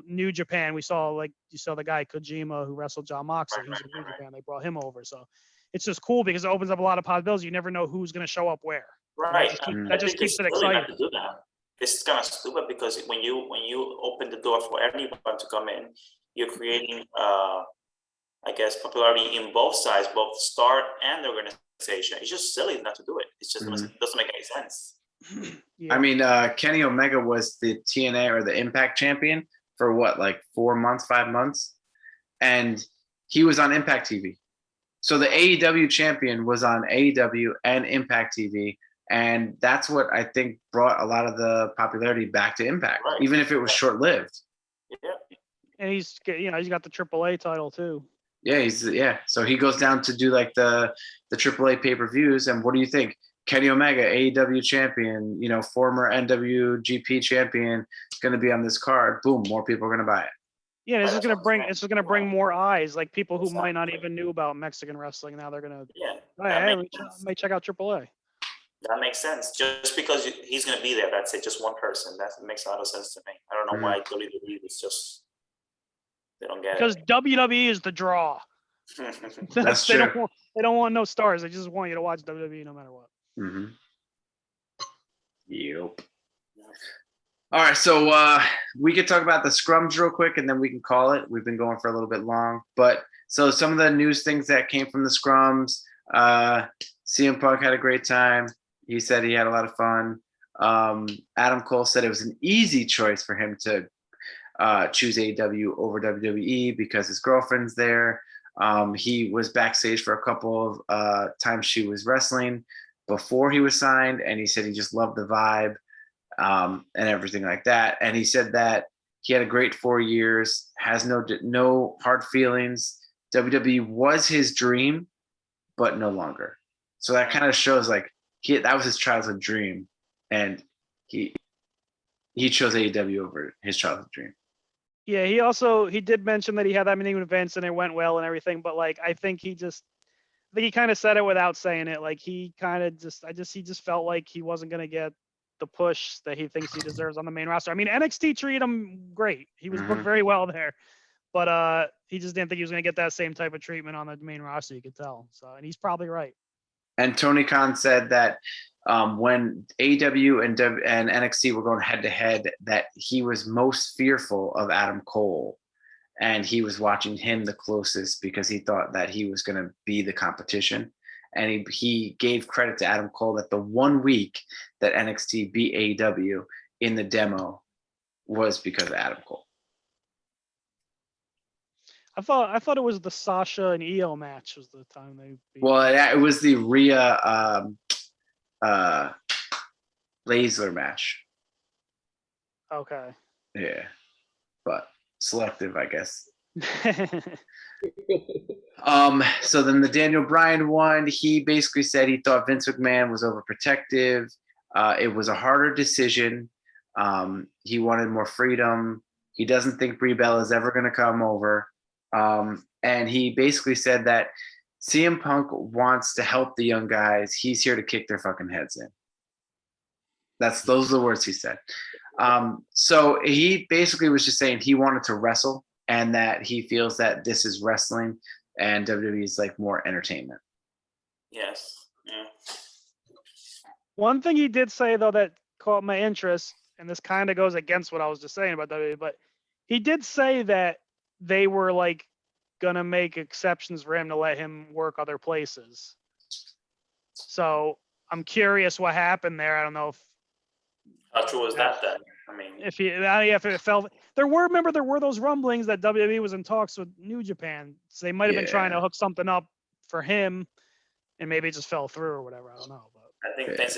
New Japan, you saw the guy Kojima who wrestled John Moxley. He's in New Japan. They brought him over, so it's just cool because it opens up a lot of possibilities. You never know who's going to show up where. Right. That just keeps it exciting. To do that. It's kind of stupid because when you open the door for anyone to come in, you're creating I guess popularity in both sides, both the star and the organization. It's just silly not to do it. It just doesn't make any sense. Yeah. I mean, Kenny Omega was the TNA or the Impact champion for what, like 4 months, 5 months, and he was on Impact TV. So the AEW champion was on AEW and Impact TV, and that's what I think brought a lot of the popularity back to Impact, even if it was short-lived. Yeah, and he's got the AAA title too. Yeah, so he goes down to do like the AAA pay-per-views, and what do you think? Kenny Omega, AEW champion, former NWGP champion, is going to be on this card. Boom, more people are going to buy it. Yeah, it's just gonna bring more eyes, like people who might not even knew about Mexican wrestling. Now they're gonna may check out AAA. That makes sense. Just because he's gonna be there, that's it. Just one person. That makes a lot of sense to me. I don't know why WWE is just they don't get because it. Because WWE is the draw. That's true. They don't want no stars. They just want you to watch WWE no matter what. Mm-hmm. Yep. All right, so we could talk about the scrums real quick, and then we can call it. We've been going for a little bit long, but So some of the news things that came from the scrums, CM Punk had a great time. He said he had a lot of fun. Adam Cole said it was an easy choice for him to choose AEW over WWE because his girlfriend's there. He was backstage for a couple of times she was wrestling before he was signed, and he said he just loved the vibe and everything like that. And he said that he had a great 4 years, has no hard feelings. WWE was his dream, but no longer. So that kind of shows like that was his childhood dream, and he chose AEW over his childhood dream. Yeah, he did mention that he had that many events and it went well and everything, but like I think he kind of said it without saying it. Like he kind of he just felt like he wasn't gonna get the push that he thinks he deserves on the main roster. I mean, NXT treated him great. He was booked very well there, but he just didn't think he was gonna get that same type of treatment on the main roster. You could tell. So, and he's probably right. And Tony Khan said that when AEW and NXT were going head to head, that he was most fearful of Adam Cole, and he was watching him the closest because he thought that he was going to be the competition. And he gave credit to Adam Cole that the 1 week that NXT beat AEW in the demo was because of Adam Cole. I thought it was the Sasha and Io match was the time they beat. Well, it was the Rhea Lashley match. Okay. Yeah, but selective, I guess. So then the Daniel Bryan one, he basically said he thought Vince McMahon was overprotective. It was a harder decision. He wanted more freedom. He doesn't think Brie Bella is ever going to come over. And he basically said that CM Punk wants to help the young guys. He's here to kick their fucking heads in. Those are the words he said. So he basically was just saying he wanted to wrestle and that he feels that this is wrestling and WWE is like more entertainment. Yes. Yeah. One thing he did say though that caught my interest, and this kind of goes against what I was just saying about WWE, but he did say that they were like gonna make exceptions for him to let him work other places. So I'm curious what happened there. I don't know if How true was that then? I mean, if it fell. There were those rumblings that WWE was in talks with New Japan. So they might have been trying to hook something up for him, and maybe it just fell through or whatever. I don't know. But I think Vince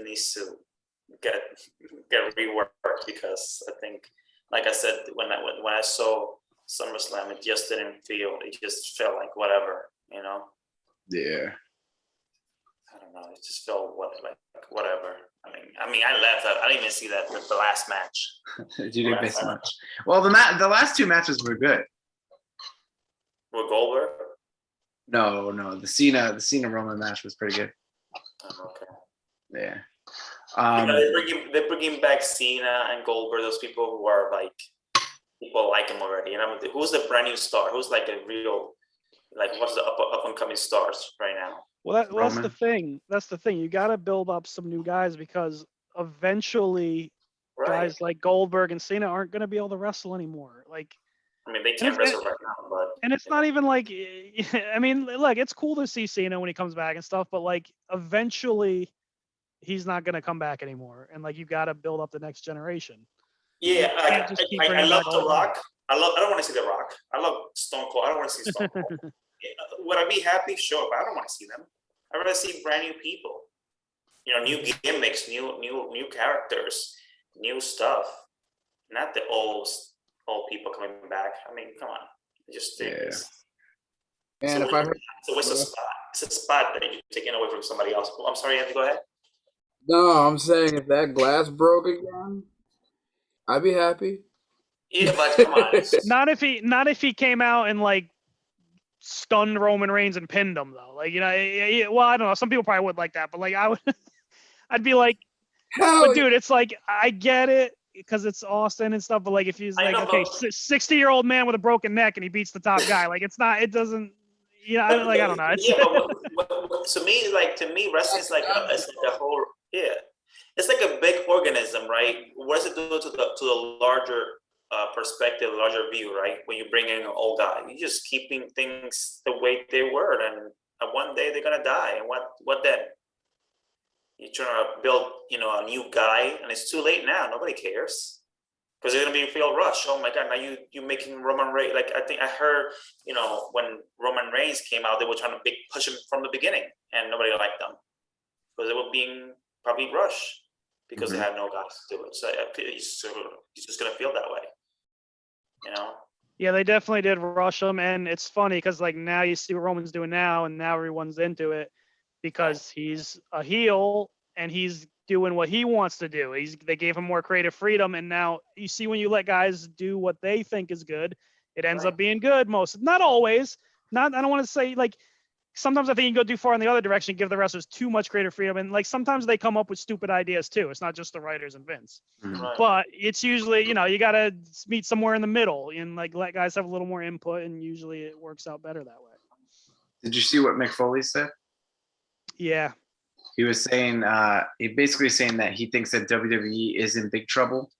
needs to get reworked because I think, like I said, when I saw SummerSlam, it just didn't feel. It just felt like whatever, you know. Yeah. I don't know. It just felt like whatever. I mean, I left. I didn't even see that the last match. You didn't miss much. Well, the last two matches were good. With Goldberg? No, the Cena Roman match was pretty good. Oh, okay. Yeah. They're bringing back Cena and Goldberg. Those people who are like people like him already. And who's the brand new star? Who's like a real what's the up and coming stars right now? Well, that's the thing. That's the thing. You got to build up some new guys because eventually, guys like Goldberg and Cena aren't going to be able to wrestle anymore. Like, I mean, they can't wrestle right now, but and it's not even like, I mean, look, it's cool to see Cena when he comes back and stuff, but like, eventually, he's not going to come back anymore, and like, you got to build up the next generation. Yeah, I love The Rock. I don't want to see The Rock. I love Stone Cold. I don't want to see Stone Cold. Would I be happy? Sure, but I don't want to see them. I'd rather see brand new people. You know, new gimmicks, new characters, new stuff. Not the old people coming back. I mean, come on. I just think it's a waste of spot. It's a spot that you're taking away from somebody else. I'm sorry, Andy, go ahead. No, I'm saying if that glass broke again, I'd be happy. Yeah, but come on. Not if he came out and like stunned Roman Reigns and pinned him though. Like, you know, well, I don't know. Some people probably would like that, but like I'd be like, but dude, it's like I get it because it's Austin and stuff, but like if he's like, okay, 60-year-old man with a broken neck and he beats the top guy, like it doesn't. Yeah, I don't know. It's, to me, wrestling is like it's like a whole It's like a big organism, right? What does it do to the larger perspective, larger view, right? When you bring in an old guy, you're just keeping things the way they were, and one day they're gonna die, and what then? You're trying to build, a new guy, and it's too late now. Nobody cares. Because they're gonna be feel rushed. Oh my God! Now you making Roman Reigns, like I think I heard, when Roman Reigns came out, they were trying to push him from the beginning, and nobody liked them because they were being probably rushed because they had no guys to do it. So he's just gonna feel that way, Yeah, they definitely did rush him, and it's funny because like now you see what Roman's doing now, and now everyone's into it because he's a heel and he's doing what he wants to do. They gave him more creative freedom, and now you see when you let guys do what they think is good, it ends up being good. Not always. I don't want to say like sometimes I think you can go too far in the other direction, give the wrestlers too much creative freedom, and like sometimes they come up with stupid ideas too. It's not just the writers and Vince, Right. but it's usually you gotta meet somewhere in the middle and like let guys have a little more input, and usually it works out better that way. Did you see what Mick Foley said? Yeah. He was saying, he basically saying that he thinks that WWE is in big trouble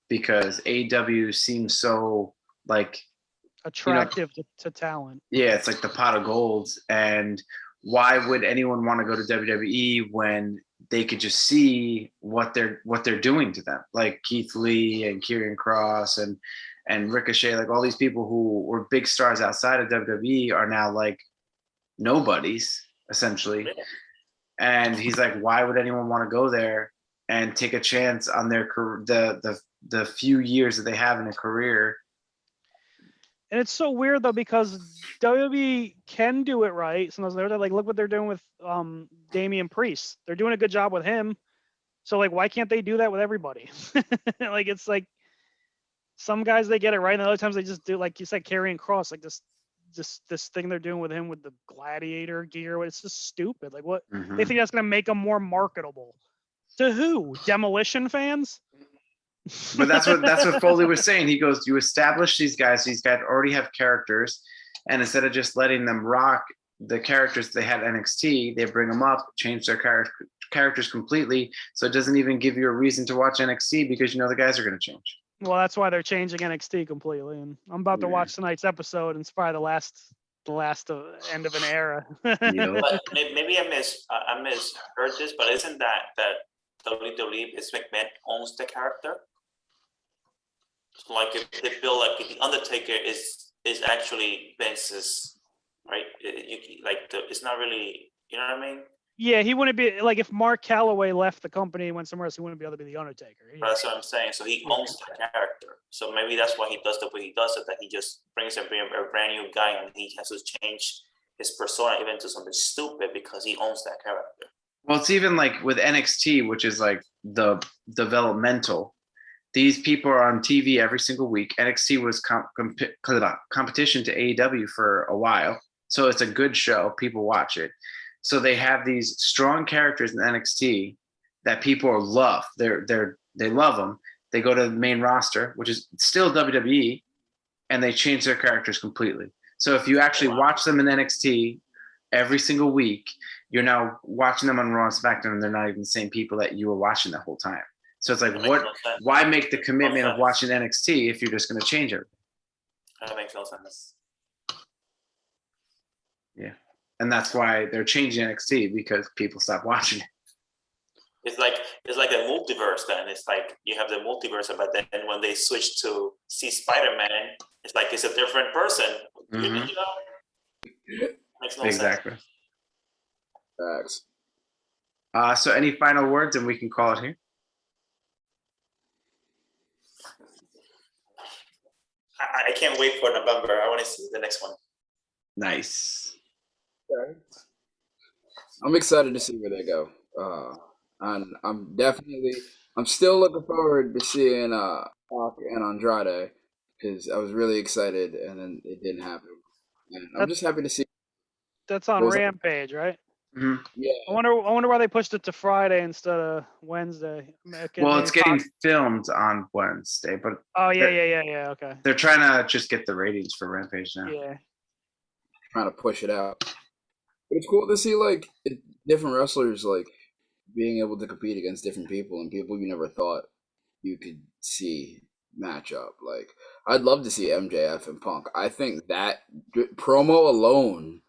because AEW seems so like Attractive to talent. Yeah, it's like the pot of gold. And why would anyone want to go to WWE when they could just see what they're doing to them? Like Keith Lee and Karrion Kross and Ricochet, like all these people who were big stars outside of WWE are now like nobodies essentially. And he's like, why would anyone want to go there and take a chance on their career, the few years that they have in a career? And it's so weird though because WWE can do it right. Sometimes they're like, look what they're doing with Damian Priest. They're doing a good job with him. So like, why can't they do that with everybody? Like it's like some guys they get it right, and other times they just do like you said, Karrion Kross, like this thing they're doing with him with the gladiator gear. It's just stupid. Like what they think that's gonna make them more marketable. To who? Demolition fans? But that's what Foley was saying. He goes, you establish these guys already have characters, and instead of just letting them rock the characters they had NXT, they bring them up, change their characters completely, so it doesn't even give you a reason to watch NXT because the guys are going to change. Well, that's why they're changing NXT completely, and I'm about to watch tonight's episode, and it's probably the last end of an era. But maybe I misheard this, but isn't that WWE, Vince McMahon owns the character? Like if they feel like the Undertaker is actually Vince's, right? It's not really, you know what I mean? Yeah, he wouldn't be like if Mark Calloway left the company and went somewhere else, he wouldn't be able to be the Undertaker. That's what I'm saying. So he owns the character. So maybe that's why he does the way he does it. That he just brings a brand new guy and he has to change his persona even to something stupid because he owns that character. Well, it's even like with NXT, which is like the developmental. These people are on TV every single week. NXT was competition to AEW for a while, so it's a good show. People watch it. So they have these strong characters in NXT that people love. They love them. They go to the main roster, which is still WWE, and they change their characters completely. So if you actually watch them in NXT every single week, you're now watching them on Raw and SmackDown, and they're not even the same people that you were watching the whole time. So it's like, why make the commitment of watching NXT if you're just going to change everything? That makes no sense. Yeah. And that's why they're changing NXT, because people stop watching it. It's like a multiverse then. It's like you have the multiverse, but then when they switch to see Spider-Man, it's like it's a different person. Makes no sense. Exactly. Facts. So any final words, and we can call it here? I can't wait for November. I want to see the next one. Nice. I'm excited to see where they go. And I'm still looking forward to seeing Pac and Andrade, because I was really excited and then it didn't happen. And I'm just happy to see. That's on Rampage, right? Mm-hmm. Yeah. I wonder why they pushed it to Friday instead of Wednesday. Well, it's getting filmed on Wednesday, but yeah. Okay. they're trying to just get the ratings for Rampage now. Yeah. Trying to push it out. But it's cool to see like different wrestlers like being able to compete against different people and people you never thought you could see matchup. Like, I'd love to see MJF and Punk. I think that promo alone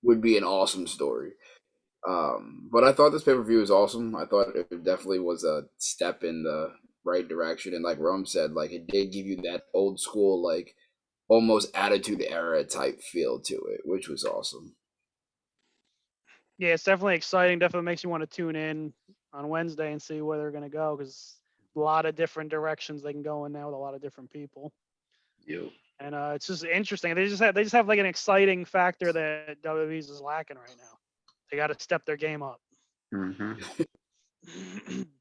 would be an awesome story. But I thought this pay-per-view was awesome. I thought it definitely was a step in the right direction. And like Rome said, like, it did give you that old school, like, almost Attitude Era type feel to it, which was awesome. Yeah, it's definitely exciting. Definitely makes you want to tune in on Wednesday and see where they're going to go, because a lot of different directions they can go in now with a lot of different people. Yo. And it's just interesting. They just have like an exciting factor that WWE's is lacking right now. They got to step their game up. Mm-hmm.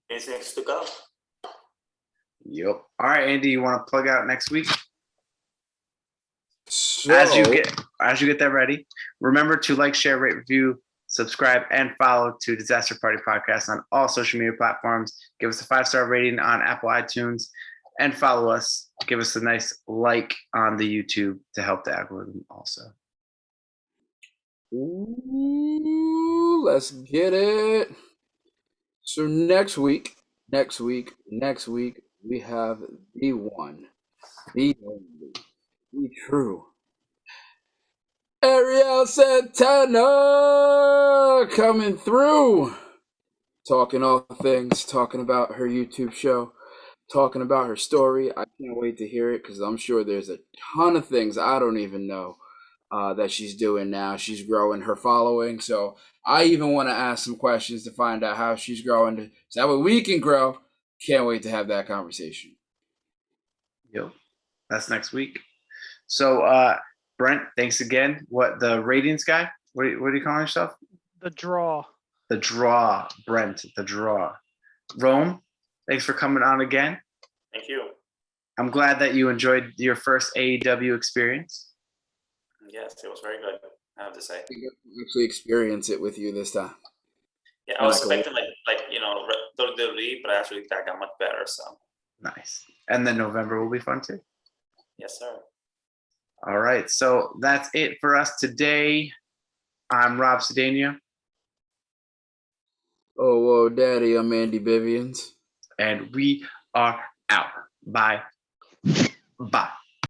Anything to go? Yep. All right, Andy, you want to plug out next week? So, As you get that ready, remember to like, share, rate, review, subscribe, and follow to Disaster Party Podcast on all social media platforms. Give us a 5-star rating on Apple iTunes, and follow us. Give us a nice like on the YouTube to help the algorithm also. ooh, let's get it. So next week, we have the one, the only, the true Ariel Santana coming through, talking all things, talking about her YouTube show, talking about her story. I can't wait to hear it, because I'm sure there's a ton of things I don't even know that she's doing now. She's growing her following, so I even want to ask some questions to find out how she's growing, so that way we can grow. Can't wait to have that conversation. Yep. That's next week. So, Brent, thanks again. What, the ratings guy? What are you calling yourself? The draw. The draw, Brent, the draw. Rome, thanks for coming on again. Thank you. I'm glad that you enjoyed your first AEW experience. Yes, it was very good, I have to say. Actually experience it with you this time. Yeah, I was expecting like WWE, but actually that got much better. So Nice. And then November will be fun too. yes, sir. All right. So that's it for us today. I'm Rob Cedeno. Oh, whoa, Daddy, I'm Andy Bivians. And we are out. Bye. Bye.